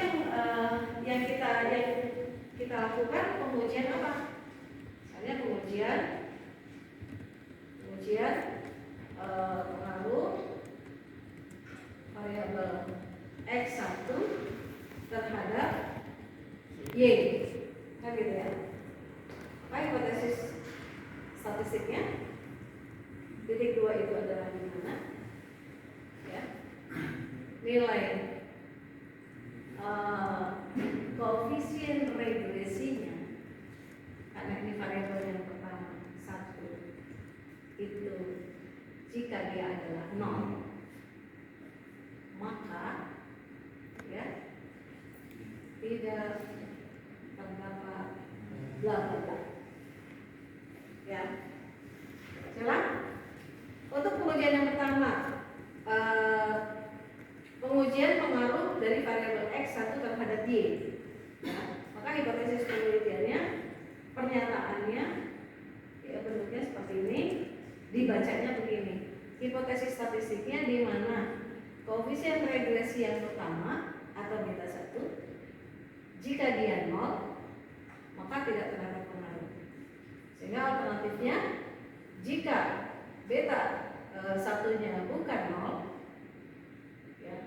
yang kita lakukan pengujian apa? Misalnya pengujian pengaruh variabel X1 terhadap Y, kan gitu ya. Apa hipotesis statistiknya? Titik 2 itu adalah di mana? Ya. Nilai koefisien regresinya, karena ini variabel yang pertama 1 itu jika dia adalah 0 maka ya tidak terdapat bla bla bla. Ya. Jelas? Untuk pengujian yang pertama, pengujian pengaruh dari variabel X1 terhadap Y. Ya. Maka hipotesis penelitiannya, pernyataannya ya bentuknya seperti ini, dibacanya begini. Hipotesis statistiknya di mana koefisien regresi yang pertama atau beta 1 jika dia 0 maka tidak terdapat pengaruh. Sehingga alternatifnya jika beta satunya bukan 0 ya,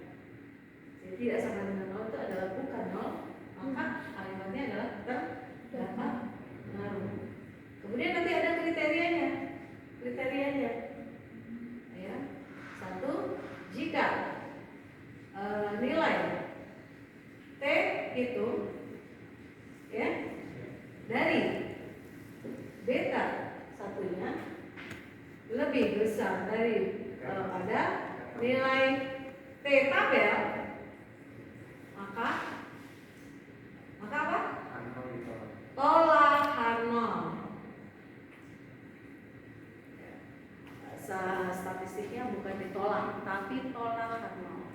jadi tidak sama dengan 0 itu adalah bukan 0, maka kalimatnya adalah terdapat pengaruh. Kemudian nanti ada kriterianya ya. 1, jika nilai T itu ya dari beta satunya lebih besar dari pada nilai T tabel, maka apa? Tolak Hanol. Statistiknya bukan ditolak, tapi tolak Hanol.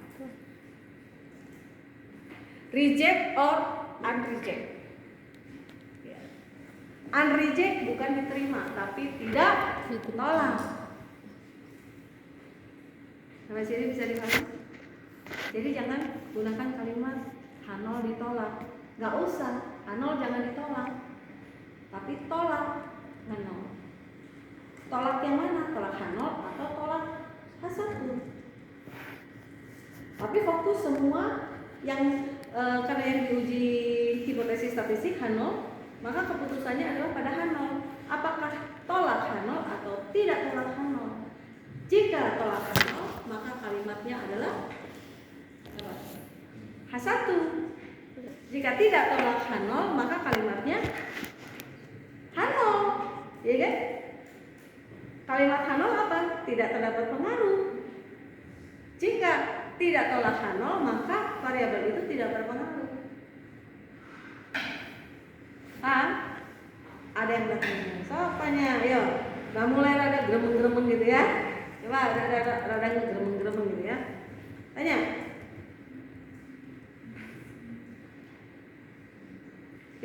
Reject or unreject. Unreject bukan diterima, tapi tidak ditolak. Sampai sini bisa dipahami? Jadi jangan gunakan kalimat Hanol ditolak. Gak usah, Hanol jangan ditolak, tapi tolak Hanol. Tolak yang mana? Tolak Hanol atau tolak H1? Tapi fokus semua yang karena yang diuji hipotesis statistik Hanol, maka keputusannya adalah pada Hanol. Apakah tolak Hanol atau tidak tolak Hanol? Jika tolak Hanol, maka kalimatnya adalah H1. Jika tidak tolak Hanol, maka kalimatnya Hanol. Ya kan? Kalimat Hanol apa? Tidak terdapat pengaruh. Jika tidak tolak Hanol, maka variabel itu tidak berpengaruh. Ada yang bertanya, so tanya, ayo, udah mulai rada gremeng-gremeng gitu ya. Coba rada gremeng-gremeng gitu ya. Tanya.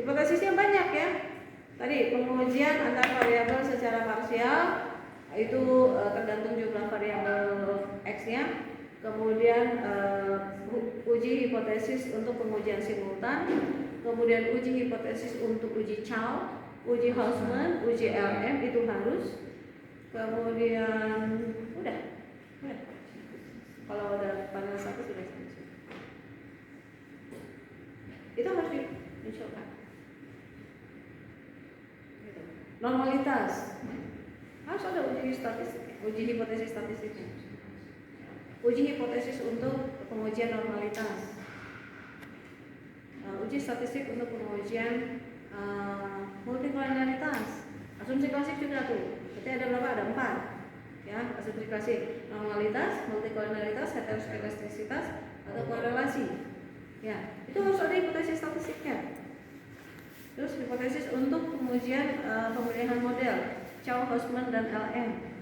Hipotesisnya banyak ya. Tadi pengujian antar variabel secara parsial itu tergantung jumlah variabel X-nya. Kemudian uji hipotesis untuk pengujian simultan, kemudian uji hipotesis untuk uji Chow, uji Hausman, uji LM itu harus. Kemudian udah. Kalau udah panel 1 sudah selesai. Itu harus dicoba. Gitu. Normalitas harus ada uji statistik, uji hipotesis statistiknya. Uji hipotesis untuk pengujian normalitas, uji statistik untuk pengujian multikolonialitas, asumsi klasik juga tuh. Berarti ada berapa? Ada 4 ya, asumsi klasik: normalitas, multikolonialitas, heteroskedastisitas, atau korelasi. Ya, itu harus ada hipotesis statistiknya. Terus hipotesis untuk pengujian pemilihan model Chow, Hausman, dan LM.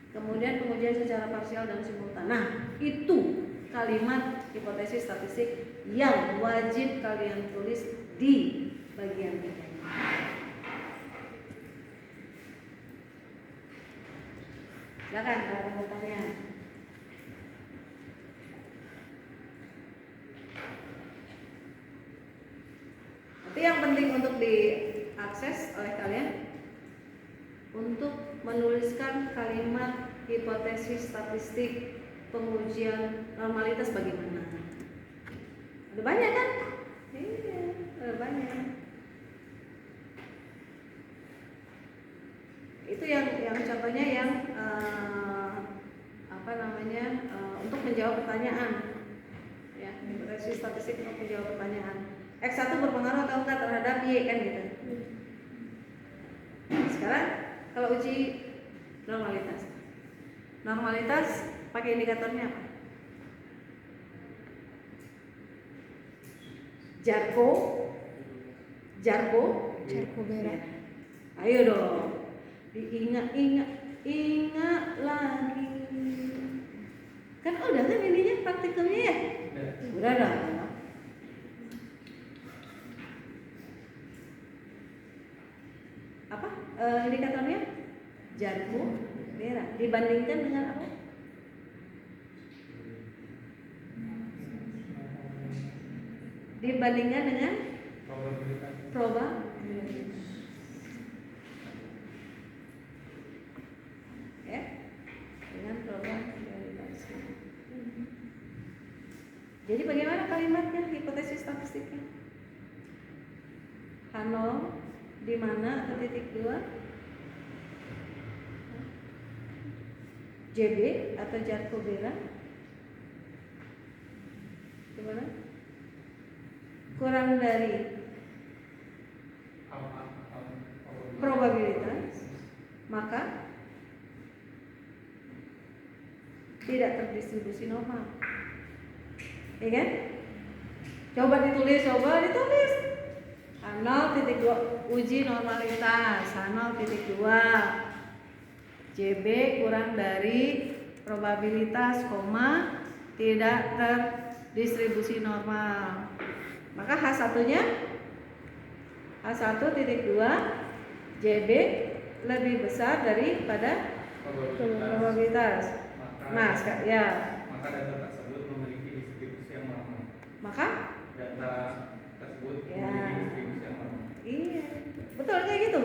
Kemudian pengujian secara parsial dan simultan. Nah, itu kalimat hipotesis statistik yang wajib kalian tulis di bagian ini. Silakan kalau ada pertanyaan. Tapi yang penting untuk diakses oleh kalian untuk menuliskan kalimat hipotesis statistik pengujian normalitas bagaimana. Ada banyak kan? Iya, ada banyak. Itu yang contohnya yang untuk menjawab pertanyaan. Ya, hipotesis statistik untuk menjawab pertanyaan. X1 berpengaruh atau enggak terhadap Y kan gitu. Sekarang kalau uji normalitas. Normalitas pakai indikatornya apa? Jarko Bera. Ayo dong. Ingat lagi. Kan udah kan ininya praktikumnya ya? Udah dah. Apa indikatornya? Jarko Bera dibandingkan dengan apa? Dibandingkan dengan probabilitas. Ya, dengan probabilitas. Jadi bagaimana kalimatnya hipotesis statistiknya? H0 di mana atau titik 2? JB atau Jarko Bera? Gimana? Kurang dari probabilitas, maka tidak terdistribusi normal. Ya kan? Coba ditulis. H0.2 uji normalitas, H0.2 JB kurang dari probabilitas, tidak terdistribusi normal. Maka H1-nya H1.2 JB lebih besar daripada probabilitas. Maka data tersebut memiliki distribusi yang normal. Iya, betul kayak gitu.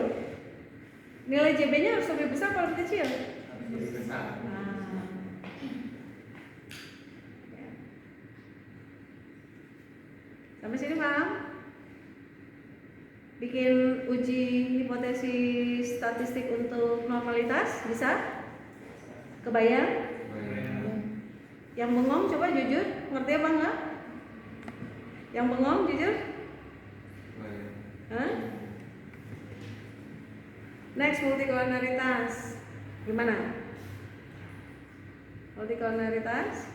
Nilai JB-nya harus lebih besar atau lebih kecil? Harus lebih besar. Sampai sini paham? Bikin uji hipotesis statistik untuk normalitas bisa? Kebayang? Yang bengong coba jujur, ngerti apa enggak? Yang bengong jujur? Hah? Next, multikolonaritas. Gimana? Multikolonaritas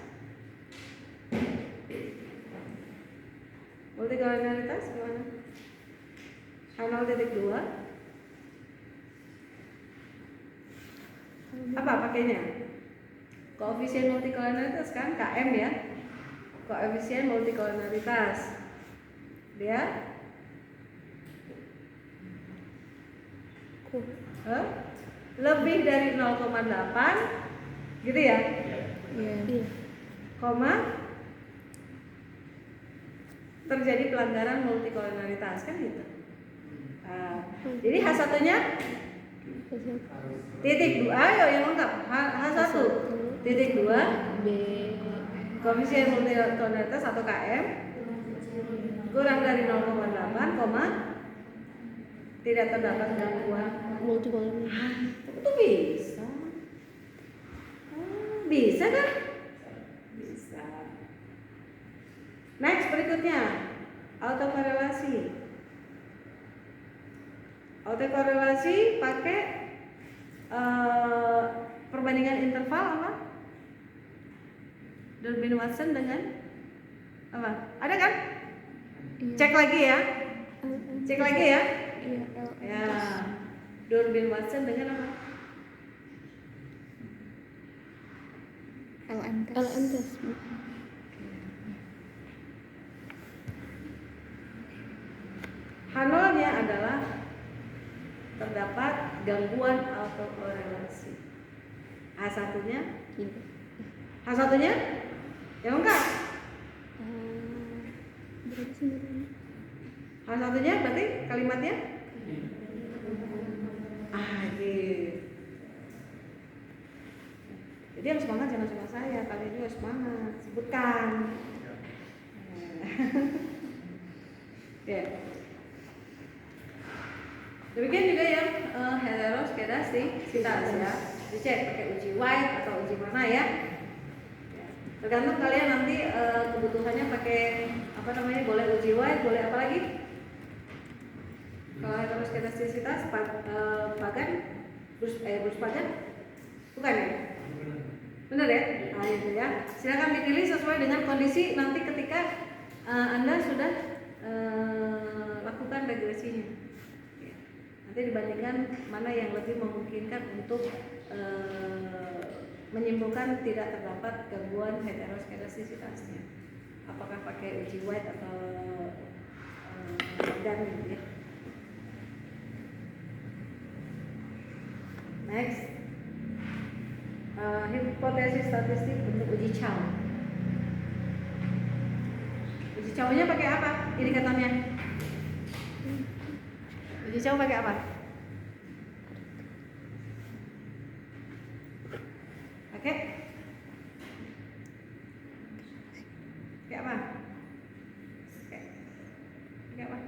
gimana? H0.2 apa pakainya? Koefisien multikolonaritas kan KM ya. Koefisien multikolonaritas dia lebih dari 0,8 gitu ya? Iya. Terjadi pelanggaran multikolonaritas kan gitu. Jadi H1-nya titik 2, ayo yang lengkap. H1 titik 2 B koefisien multikolonaritas atau KM kurang dari 0,8, tidak terdapat gangguan multikolonaritas. itu bisa. Bisa kan? Bisa. Next, berikutnya autokorelasi. Autokorelasi pakai perbandingan interval apa? Durbin-Watson dengan apa? Ada kan? Iya. Cek lagi ya. Iya, Ya. Durbin-Watson dengan apa? LM test. gangguan autokorelasi. H1-nya? Tidak. H1-nya? Yang enggak? Berarti sebenarnya. H1-nya berarti kalimatnya? Gitu. Jadi yang semangat jangan cuma saya, kalian juga semangat, sebutkan. Ya. Demikian juga yang heteroskedastisitas ya. Dicek pakai uji White atau uji mana ya. Tergantung kalian nanti kebutuhannya pakai apa namanya, boleh uji White, boleh apa lagi? Kalau heteroskedastisitas Pagan, Bruce Pagan, bukan ya? Benar ya? Nah itu ya. Silakan dipilih sesuai dengan kondisi nanti ketika Anda sudah lakukan regresinya. Nanti dibandingkan mana yang lebih memungkinkan untuk menyimpulkan tidak terdapat gangguan heteroskedastisitasnya. Apakah pakai uji White atau Pagan gitu ya. Next, hipotesis statistik untuk uji Chow. Uji Chow-nya pakai apa? Indikatornya? Uji Chow pakai apa? Pakai? Pakai apa? Pakai apa?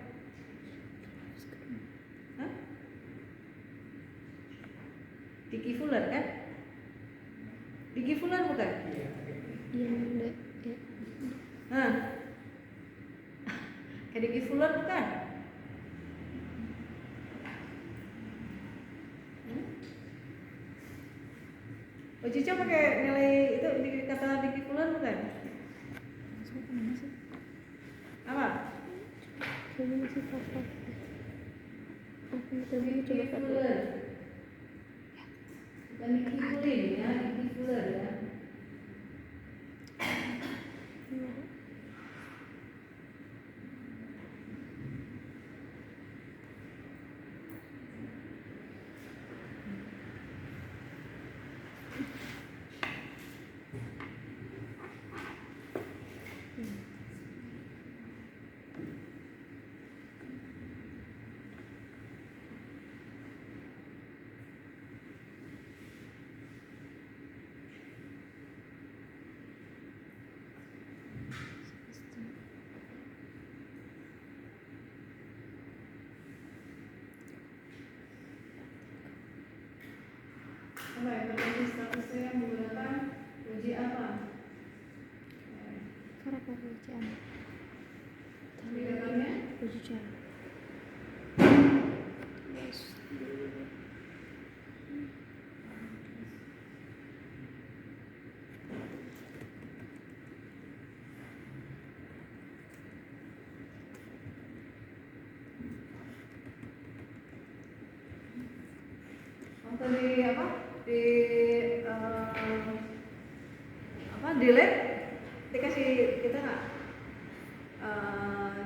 Hah? Dicky Fuller kan? Dicky Fuller bukan? Iya, enggak. Ya. Hah? Kayak Dicky Fuller bukan? Uji Chow pakai nilai itu kata Dicky Fuller bukan? Apa? Saya masih papa. Aku coba Dicky coba Fuller. Bukan Dicky Fuller ya, Dicky Fuller ya. Apa ya, berarti statusnya yang menggunakan uji apa? Karena pekerjaan. Indikatornya? Uji cara. Atau di apa? Di di lab dikasih kita nggak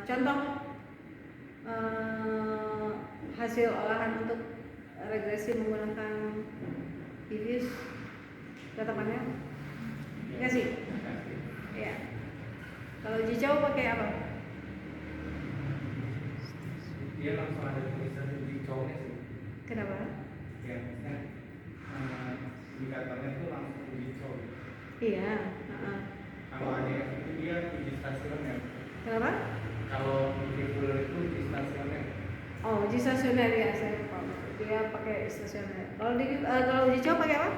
contoh hasil olahan untuk regresi menggunakan Diffuse data panel? Dikasih? Iya. Kalau uji Chow pakai apa? Dia langsung ada tulisan uji Chow-nya sih. Kenapa? Ya, kan indikatornya tuh langsung uji Chow. Iya. Kalau ADF itu dia uji stasioner. Kenapa? Kalau uji Fuller itu uji stasioner. Oh, uji stasioner ya, saya lupa. Dia pakai stasioner. Kalau uji Chow pakai apa?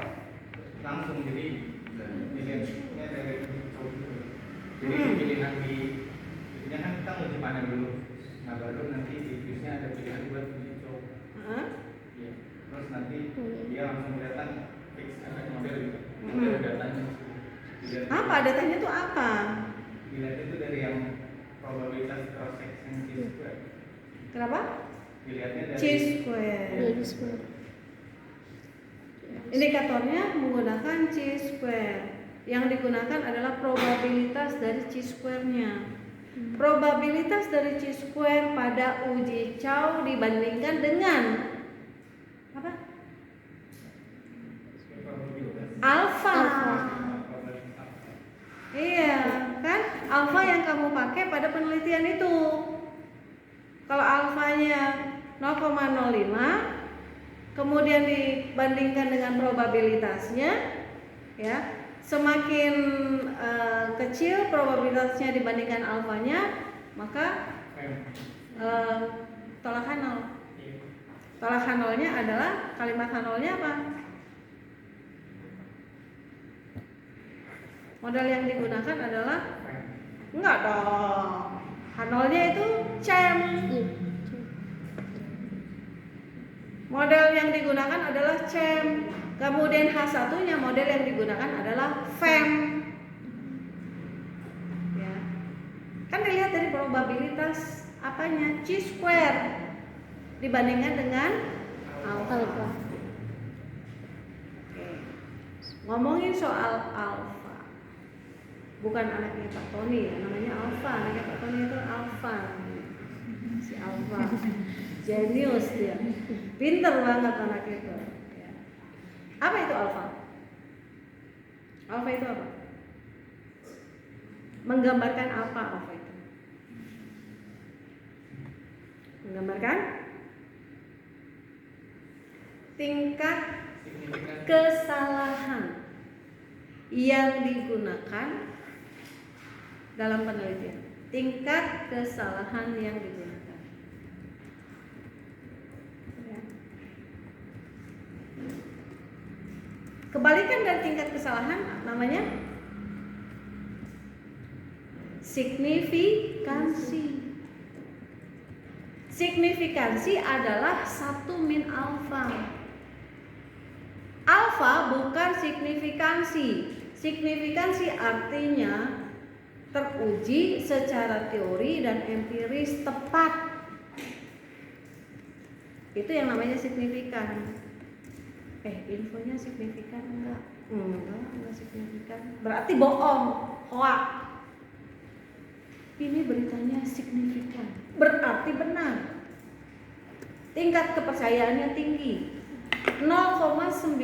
Langsung, jadi pilihannya dari uji Chow itu. Jadi pilihan itunya kan kita uji panel dulu. Nah baru nanti di diffuse-nya ada pilihan buat uji Chow. Iya. Terus nanti dia langsung kelihatan fix efek model gitu. Ada datanya. Apa datanya tuh apa? Dilihat itu dari yang probabilitas cross section chi-square. Kenapa? Dilihatnya dari Chi-square. Dari square. Indikatornya menggunakan chi-square. Yang digunakan adalah probabilitas dari chi-square-nya. Probabilitas dari chi-square pada uji Chow dibandingkan dengan Apa? Probabilitas. Alfa. Probabilitas. Iya, kan? Alfa yang kamu pakai pada penelitian itu. Kalau alfanya 0,05, kemudian dibandingkan dengan probabilitasnya, ya, semakin kecil probabilitasnya dibandingkan alfanya, maka tolak H0. Tolak H0-nya adalah kalimat H0-nya apa? Model yang digunakan adalah enggak dong. H0-nya itu CEM. Model yang digunakan adalah CEM. Kemudian H1-nya model yang digunakan adalah FEM. Ya. Kan dilihat dari probabilitas apanya? Chi-square dibandingkan dengan alfa. Oke. Ngomongin soal alfa. Bukan anaknya Pak Tony ya, namanya alfa. Anaknya Pak Tony itu alfa. Si alfa. Jenius dia. Pinter banget anak itu. Ya. Apa itu alfa? Alfa itu apa? Menggambarkan apa alfa itu? Menggambarkan tingkat kesalahan yang digunakan dalam penelitian. Tingkat kesalahan yang digunakan. Ya. Kebalikan dari tingkat kesalahan namanya signifikansi. Signifikansi adalah 1 min alfa. Alfa bukan signifikansi. Signifikansi artinya teruji secara teori dan empiris tepat. Itu yang namanya signifikan. Infonya signifikan enggak? Enggak signifikan. Berarti bohong, hoax. Ini beritanya signifikan. Berarti benar. Tingkat kepercayaannya tinggi. 0,95.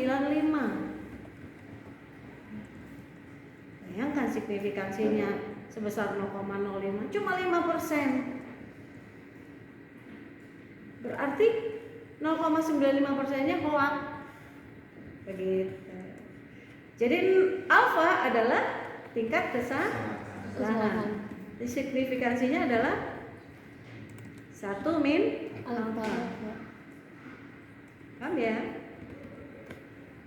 Bayangkan signifikansinya sebesar 0,05, cuma 5%. Berarti 0,95%-nya hoax. Begitu. Jadi alfa adalah tingkat kesalahan. Signifikansinya adalah 1 min alfa. Paham ya?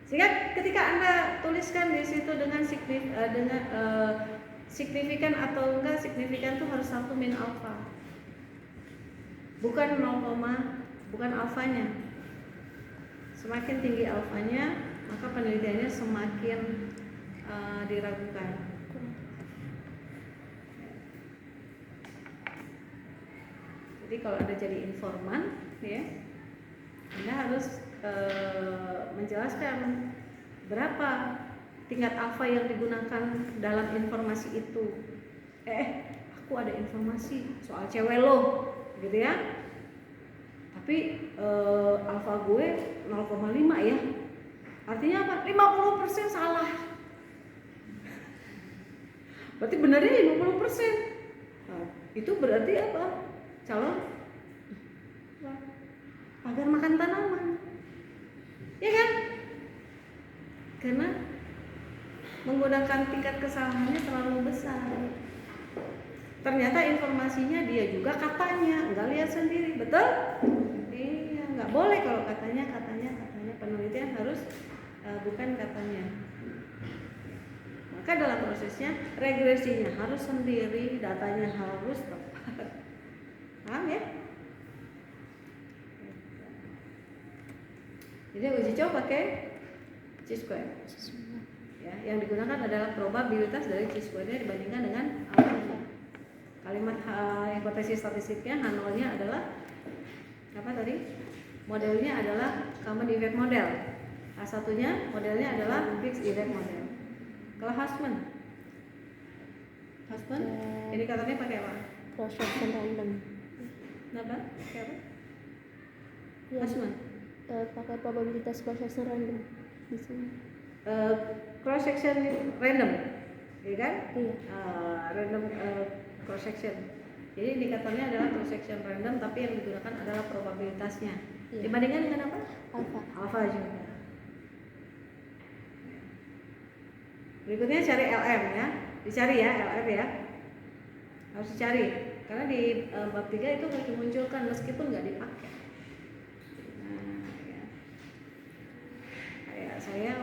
Sehingga ketika Anda tuliskan di situ dengan signifikan atau enggak signifikan itu harus 1 min alfa. Bukan 0, bukan alfanya. Semakin tinggi alfanya, maka penelitiannya semakin diragukan. Jadi kalau Anda jadi informan, ya, Anda harus menjelaskan berapa tingkat alfa yang digunakan dalam informasi itu. Aku ada informasi soal cewek lo, gitu ya. Tapi alfa gue 0,5 ya. Artinya apa? 50% salah. Berarti benarnya 50%. Nah, itu berarti apa? Calon pagar makan tanaman. Ya kan? Karena menggunakan tingkat kesalahannya terlalu besar. Ternyata informasinya dia juga katanya, enggak lihat sendiri, betul? Iya, enggak boleh kalau katanya. Penelitian harus bukan katanya. Maka dalam prosesnya regresinya harus sendiri, datanya harus tepat. Paham ya? Jadi uji coba pakai chi-square. Ya, yang digunakan adalah probabilitas dari chi-square-nya dibandingkan dengan alfa. Kalimat hipotesis statistiknya H0-nya adalah apa tadi? Modelnya adalah common effect model. H1-nya modelnya adalah fixed effect model. Kalau Hussman, indikatornya pakai apa? Cross section random. Kenapa? Pakai apa? Ya. Hussman. pakai probabilitas cross section random di sini. Cross section random, ya kan? Iya. Random cross section. Jadi indikatornya adalah cross section random, tapi yang digunakan adalah probabilitasnya. Iya. Dibandingkan dengan apa? Alpha. Alpha juga. Berikutnya cari LM ya, dicari ya LM ya, harus dicari karena di bab 3 itu nggak dimunculkan meskipun nggak dipakai. Nah, ya. Kayak saya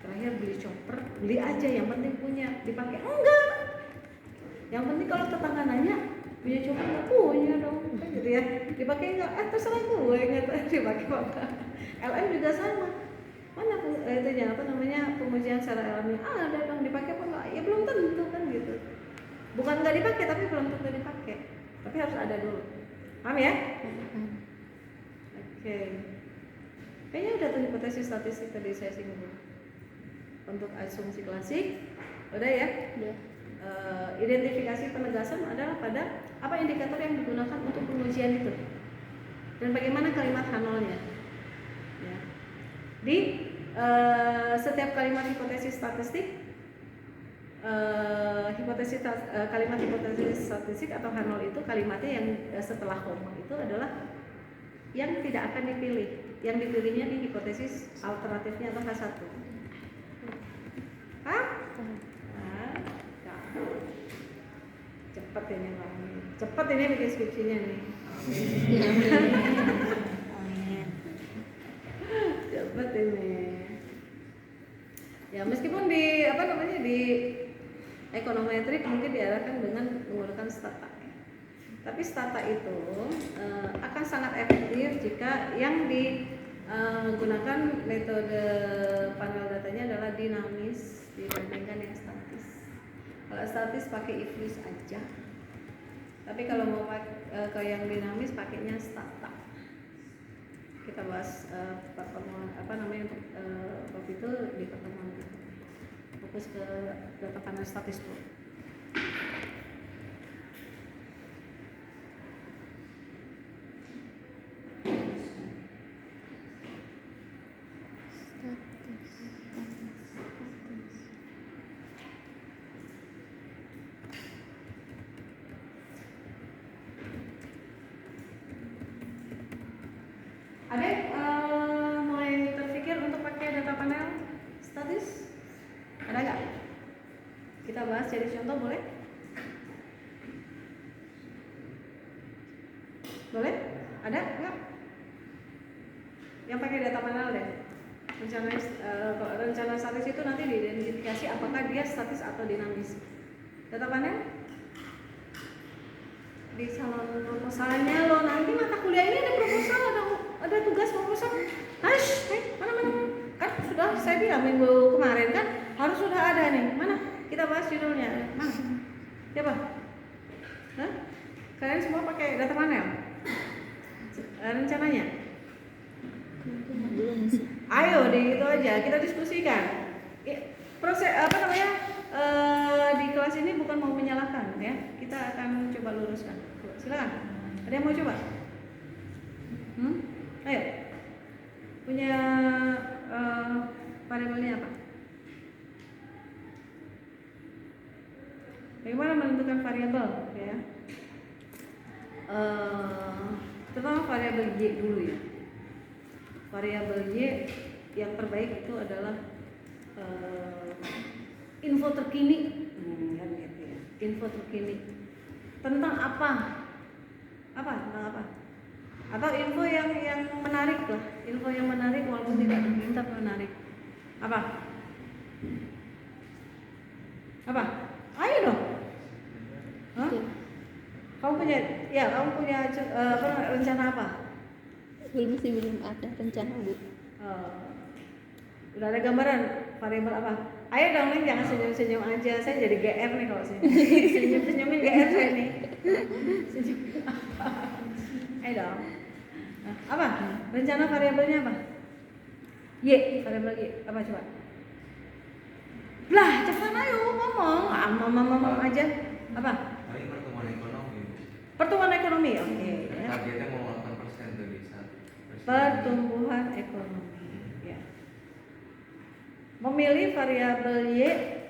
terakhir beli chopper, beli aja yang penting punya, dipakai enggak. Yang penting kalau tetangga nanya punya chopper nggak punya dong, kan gitu ya. Dipakai enggak? Terserah gue nggak dipakai apa. LM juga sama. Mana itunya apa namanya pengujian secara ilmiah ada dong dipakai apa enggak? Ya belum tentu kan gitu. Bukan nggak dipakai tapi belum tentu dipakai. Tapi harus ada dulu. Paham ya? Oke. Kayaknya udah tuh hipotesis statistik tadi saya singgung. Untuk asumsi klasik udah ya? Udah. Identifikasi penegasan adalah pada apa indikator yang digunakan untuk pengujian itu dan bagaimana kalimat Hanolnya ya. Di setiap kalimat hipotesis statistik kalimat hipotesis statistik atau Hanol itu kalimatnya yang setelah koma itu adalah yang tidak akan dipilih, yang dipilihnya di hipotesis alternatifnya atau H1. Hah? Cepet ini Bang. Cepet ini bikin skripsinya nih. Cepet ini. Ya meskipun di apa namanya di ekonometrik mungkin diarahkan dengan menggunakan stata. Tapi stata itu akan sangat efektif jika yang digunakan metode panel datanya adalah dinamis dibandingkan yang statis. Kalau statis pakai if-use aja. Tapi kalau mau ke yang dinamis pakainya stata. Kita bahas pertemuan apa namanya bab itu di pertemuan itu. Fokus ke data panel statis dulu. Ada mulai terpikir untuk pakai data panel statis? Ada nggak? Kita bahas jadi contoh boleh? Boleh? Ada nggak? Yang pakai data panel deh. Rencana statis itu nanti diidentifikasi apakah dia statis atau dinamis. Data panel? Di salon proposalnya lo nanti mata kuliah ini ada proposal, ada tugas proposal. Mana kan sudah saya bilang minggu kemarin kan harus sudah ada nih. Mana kita bahas judulnya mana siapa? Hah? Kalian semua pakai data panel rencananya? Belum sih. Ayo deh itu aja kita diskusikan. Proses apa namanya di kelas ini bukan mau menyalahkan ya, kita akan coba luruskan. Silakan. Ada yang mau coba? Ayo. Punya variabelnya apa? Bagaimana menentukan variabel ya? Terutama variabel y dulu ya. Variabel y yang terbaik itu adalah info terkini, kan gitu ya. Info terkini tentang apa? Tentang apa? Atau info yang menarik lah, info yang menarik walaupun tidak diminta menarik. Apa? Ayo dong. Hah? Kamu punya rencana apa? Belum ada rencana Bu. Udah ada gambaran variabel apa? Ayo dong Neng, jangan senyum-senyum aja. Saya jadi GR nih kalau senyum-senyumin GR saya nih. Senyum. Ayo dong. Apa? Rencana variabelnya apa? Y, variabel Y. Apa coba? Lah, cepetan ayo ngomong aja. Apa? Paling pertumbuhan ekonomi. Pertumbuhan ekonomi, oke. Targetnya mau 8%. pertumbuhan ekonomi. Ya. Memilih variabel Y,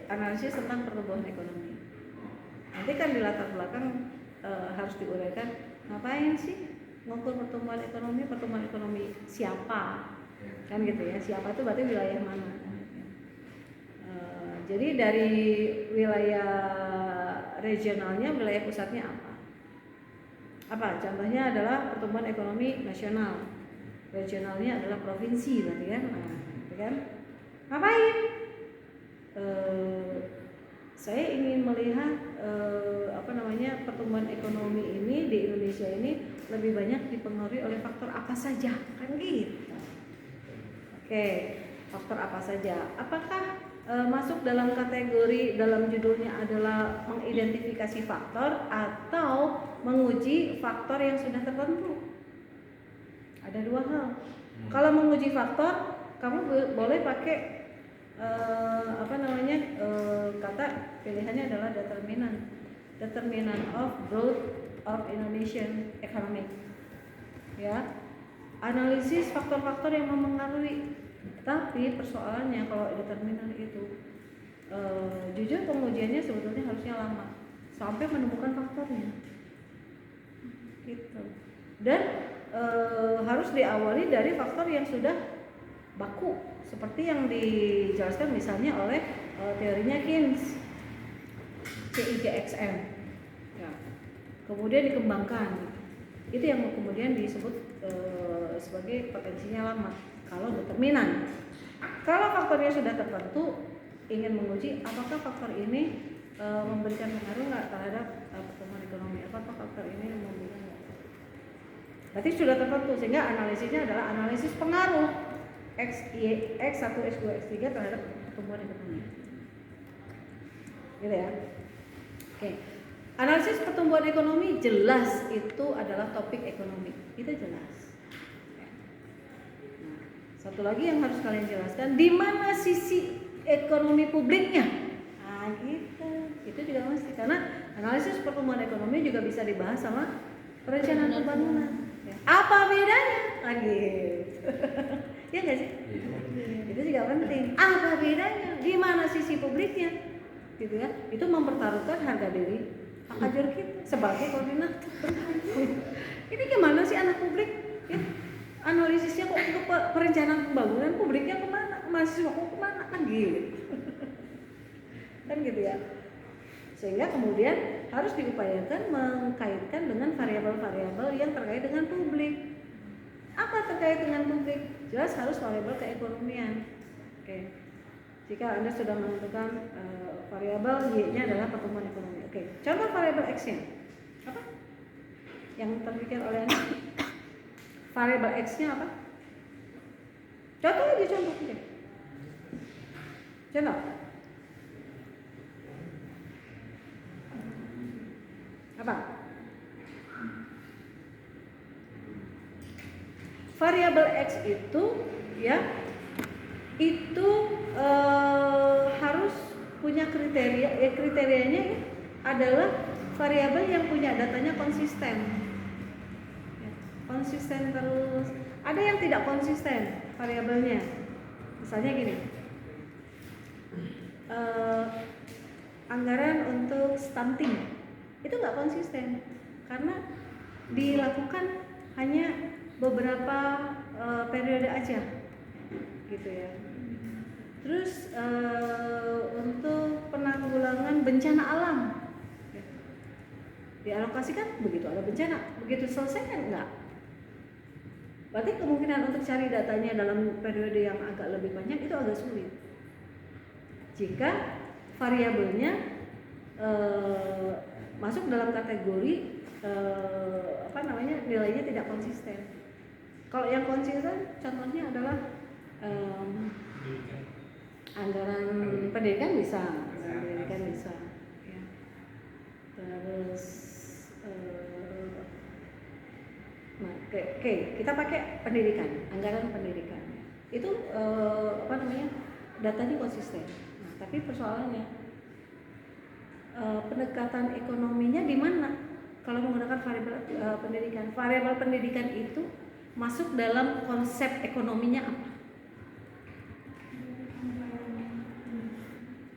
analisis tentang pertumbuhan ekonomi. Nanti kan di latar belakang harus diuraikan ngapain sih mengukur pertumbuhan ekonomi siapa, kan gitu ya, siapa itu berarti wilayah mana. Jadi dari wilayah regionalnya, wilayah pusatnya apa contohnya adalah pertumbuhan ekonomi nasional, regionalnya adalah provinsi berarti kan. Nah, gitu kan, ngapain saya ingin melihat pertumbuhan ekonomi ini di Indonesia ini lebih banyak dipengaruhi oleh faktor apa saja, kan gitu. Oke, faktor apa saja? Apakah masuk dalam kategori dalam judulnya adalah mengidentifikasi faktor atau menguji faktor yang sudah tertentu? Ada dua hal. Kalau menguji faktor, kamu boleh pakai kata pilihannya adalah determinant of growth of Indonesian economy. Ya, analisis faktor-faktor yang mempengaruhi. Tapi persoalannya kalau determinan itu jujur pengujiannya sebetulnya harusnya lama sampai menemukan faktornya gitu. Dan harus diawali dari faktor yang sudah baku seperti yang dijelaskan misalnya oleh teorinya Keynes, CIGXM ya. Kemudian dikembangkan, itu yang kemudian disebut sebagai potensinya lama. Kalau determinan, kalau faktornya sudah tertentu, ingin menguji apakah faktor ini memberikan pengaruh nggak terhadap pertumbuhan ekonomi, apakah faktor ini memberikan nggak? Berarti sudah tertentu, sehingga analisisnya adalah analisis pengaruh X1, X2, X3 terhadap pertumbuhan ekonomi. Gitu ya. Oke. Analisis pertumbuhan ekonomi jelas itu adalah topik ekonomi. Itu jelas. Satu lagi yang harus kalian jelaskan, di mana sisi ekonomi publiknya? Nah, gitu. Itu juga mesti, karena analisis pertumbuhan ekonomi juga bisa dibahas sama perencanaan pembangunan. Ya. Apa bedanya? Lagi. Ya nggak sih? Itu juga penting. Apa bedanya? Di mana sisi publiknya? Gitu ya. Itu mempertaruhkan harga diri akajur kita sebagai koordinator. Ini gimana sih anak publik? Ya. Analisisnya kok untuk perencanaan pembangunan, publiknya kemana, mahasiswa kok kemana, kan gitu. Kan gitu ya. Sehingga kemudian harus diupayakan mengkaitkan dengan variabel-variabel yang terkait dengan publik. Apa terkait dengan publik? Jelas harus variabel keekonomian. Oke. Jika Anda sudah menentukan variabel Y-nya adalah pertumbuhan ekonomi. Oke. Contoh variabel X-nya apa? Yang terpikir oleh Anda? Variabel X-nya apa? Contoh aja. Contoh. Apa? Variabel X itu ya, itu harus punya kriteria. Kriterianya adalah variabel yang punya datanya konsisten. Konsisten terus. Ada yang tidak konsisten variabelnya. Misalnya gini, anggaran untuk stunting itu nggak konsisten karena dilakukan hanya beberapa periode aja, gitu ya. Terus untuk penanggulangan bencana alam dialokasikan begitu ada bencana, begitu selesai kan enggak. Berarti kemungkinan untuk cari datanya dalam periode yang agak lebih banyak itu agak sulit. Jika variabelnya masuk dalam kategori nilainya tidak konsisten. Kalau yang konsisten contohnya adalah anggaran pendidikan bisa. Ya. Terus Oke, kita pakai pendidikan, anggaran pendidikan. Itu datanya konsisten. Nah, tapi persoalannya pendekatan ekonominya di mana? Kalau menggunakan variabel pendidikan, variabel pendidikan itu masuk dalam konsep ekonominya apa?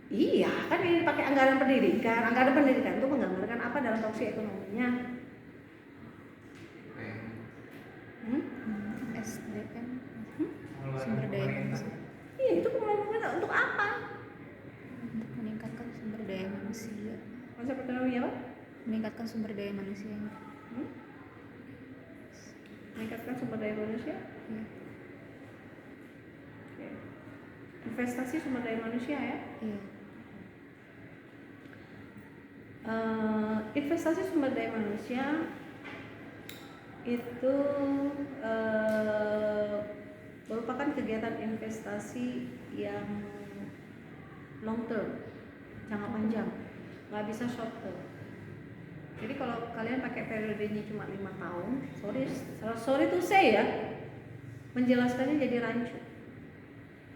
Iya, kan ini pakai anggaran pendidikan. Anggaran pendidikan itu menggambarkan apa dalam fungsi ekonominya? SDM, sumber daya manusia. Iya, itu pengelolaan untuk apa? Untuk meningkatkan sumber daya manusia. Konsep ekonominya apa? Meningkatkan sumber daya manusia. Meningkatkan sumber daya manusia. Ya. Oke. Investasi sumber daya manusia ya. Iya. Investasi sumber daya manusia itu merupakan kegiatan investasi yang long term, jangka panjang, nggak bisa short term. Jadi kalau kalian pakai periodenya cuma 5 tahun, sorry to say ya, menjelaskannya jadi rancu.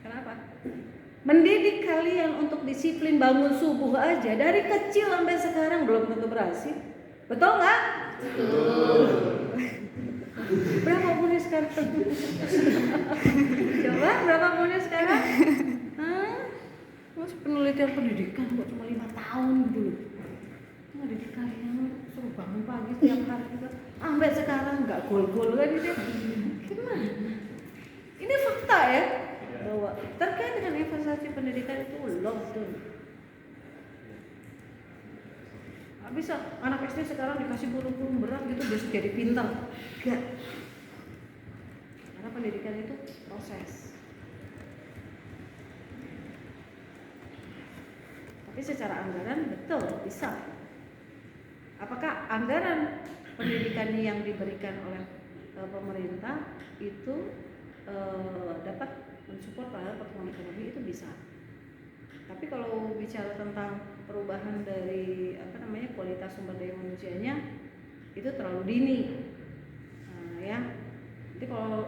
Kenapa? Mendidik kalian untuk disiplin bangun subuh aja dari kecil sampai sekarang belum tentu berhasil. Betul nggak? Betul. Berapa umurnya sekarang? Coba berapa umurnya sekarang? Mas penelitian pendidikan kok cuma 5 tahun gitu loh. Mendidik kalian suruh bangun pagi setiap hari juga. Sampai sekarang nggak gol-gol kan itu. Gimana? Ini fakta ya. Bahwa terkait dengan investasi pendidikan itu long term. Nggak bisa anak SD sekarang dikasih kurikulum berat gitu biar jadi pintar. Enggak. Karena pendidikan itu proses. Tapi secara anggaran betul bisa. Apakah anggaran pendidikan yang diberikan oleh pemerintah itu dapat mensupport terhadap pertumbuhan ekonomi? Itu bisa. Tapi kalau bicara tentang perubahan dari kualitas sumber daya manusianya itu terlalu dini. Ya. Jadi kalau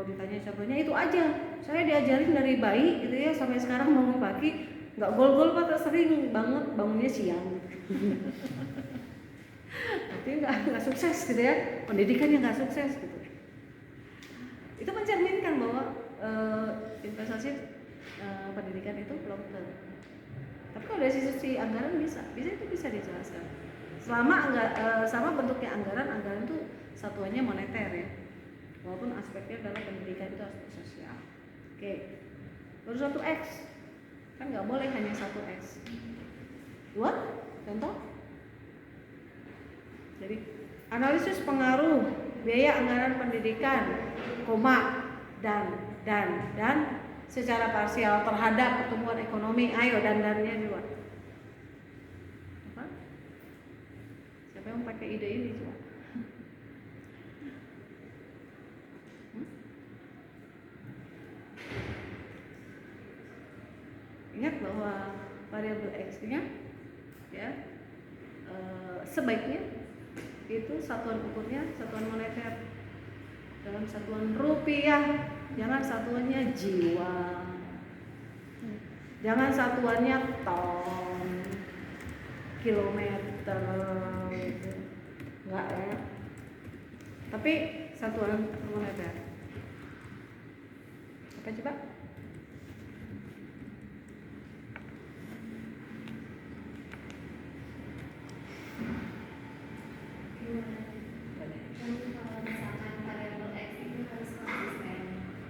ditanya contohnya itu aja. Saya diajarin dari bayi gitu ya sampai sekarang bangun pagi nggak gol-gol Pak, sering banget bangunnya siang. Tapi nggak sukses gitu ya. Pendidikannya nggak sukses gitu. Itu mencerminkan bahwa investasi pendidikan itu long term. Tapi kalau dari sisi anggaran bisa itu bisa dijelaskan. Sama bentuknya anggaran itu satuannya moneter ya. Walaupun aspeknya adalah pendidikan itu aspek sosial. Oke. Baru 1X. Kan nggak boleh hanya 1X. 2 contoh. Jadi analisis pengaruh biaya anggaran pendidikan, dan secara parsial terhadap pertumbuhan ekonomi. Ayo dandannya dua. Apa? Siapa yang pakai ide ini coba? Ingat bahwa variabel X-nya ya sebaiknya itu satuan ukurnya satuan moneter dalam satuan rupiah, jangan satuannya jiwa, jangan satuannya ton, kilometer gitu. Enggak ya, tapi satuan moneter. Apa coba?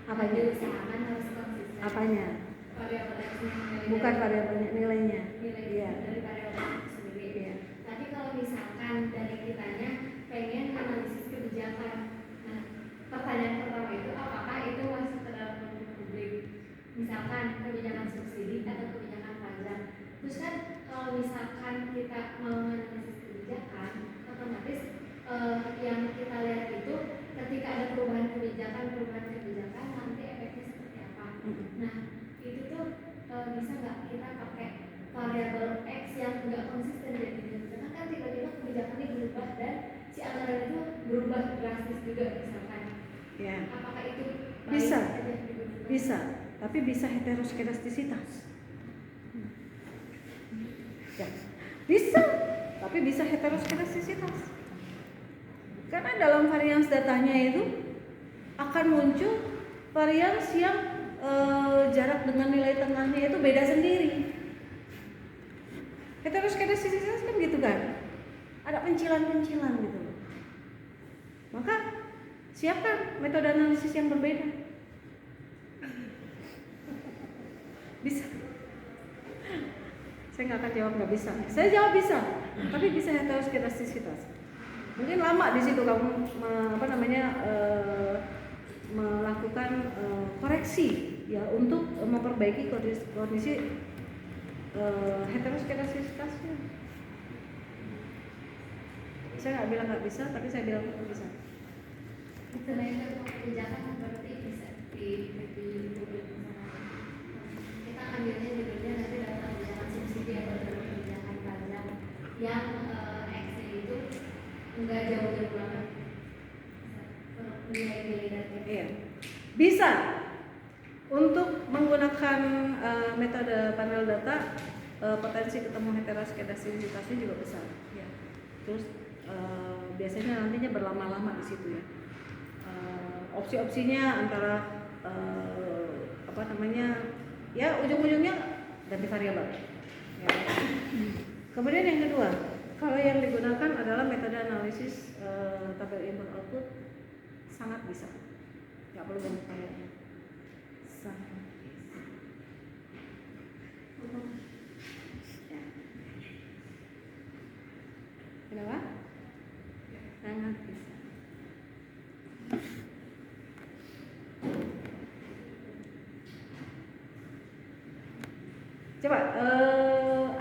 Apanya? Apanya? Bukan variabelnya, nilainya. Iya. Dari variabel itu sendiri. Iya. Tapi kalau misalkan dari kitanya pengen analisis kebijakan, nah pertanyaan pertama itu apakah itu masuk ke dalam publik? Misalkan kebijakan subsidi atau kebijakan pajak. Terus kan kalau misalkan kita mau menganalisis kebijakan, otomatis yang kita lihat itu ketika ada perubahan kebijakan nanti efeknya seperti apa. Nah itu tuh bisa nggak kita pakai variabel X yang nggak konsisten jadinya, karena kan tiba-tiba kebijakannya berubah dan si anggaran itu berubah drastis juga misalkan. Ya. Apakah itu Bisa. aja Bisa, tapi bisa heteroskedastisitas. Ya. Bisa, tapi bisa heteroskedastisitas. Karena dalam varians datanya itu akan muncul varians yang jarak dengan nilai tengahnya itu beda sendiri. Heteroskedasisitas kan gitu kan, ada pencilan-pencilan gitu. Maka siapkan metode analisis yang berbeda. Bisa. Saya nggak akan jawab nggak bisa. Saya jawab bisa, tapi bisa heteroskedasisitas. Mungkin lama di situ kamu melakukan koreksi ya untuk memperbaiki kondisi heteroskedasisitasnya. Saya nggak bilang nggak bisa, tapi saya bilang bisa. Selain itu kebijakan berarti bisa di publik kita ambilnya judulnya nanti daftar kebijakan subsidi atau kebijakan pajak yang X-nya itu enggak jauh-jauh banget nilai-nilai dari Iya. Bisa untuk menggunakan metode panel data potensi ketemu heteroskedasisitasnya juga besar. Ya. Terus biasanya nantinya berlama-lama di situ ya. Opsi-opsinya antara ya ujung-ujungnya ganti variabel. Ya. Kemudian yang kedua, kalau yang digunakan adalah metode analisis tabel input output, sangat bisa. Nggak perlu banyak variabel. Sangat bisa. Ya. Kenapa? Sangat bisa. Coba,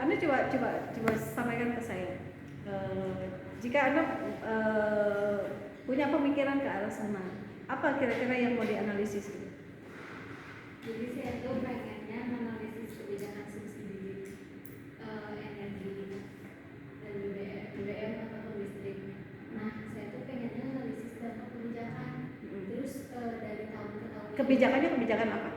Anda coba sampaikan ke saya. Jika Anda punya pemikiran ke arah sana, apa kira-kira yang mau dianalisis? Jadi saya tuh pengennya menganalisis kebijakan subsidi energi dan BBM atau listrik. Nah, saya tuh pengennya analisis dampak kebijakan. Terus dari tahun ke tahun. Kebijakannya kebijakan apa?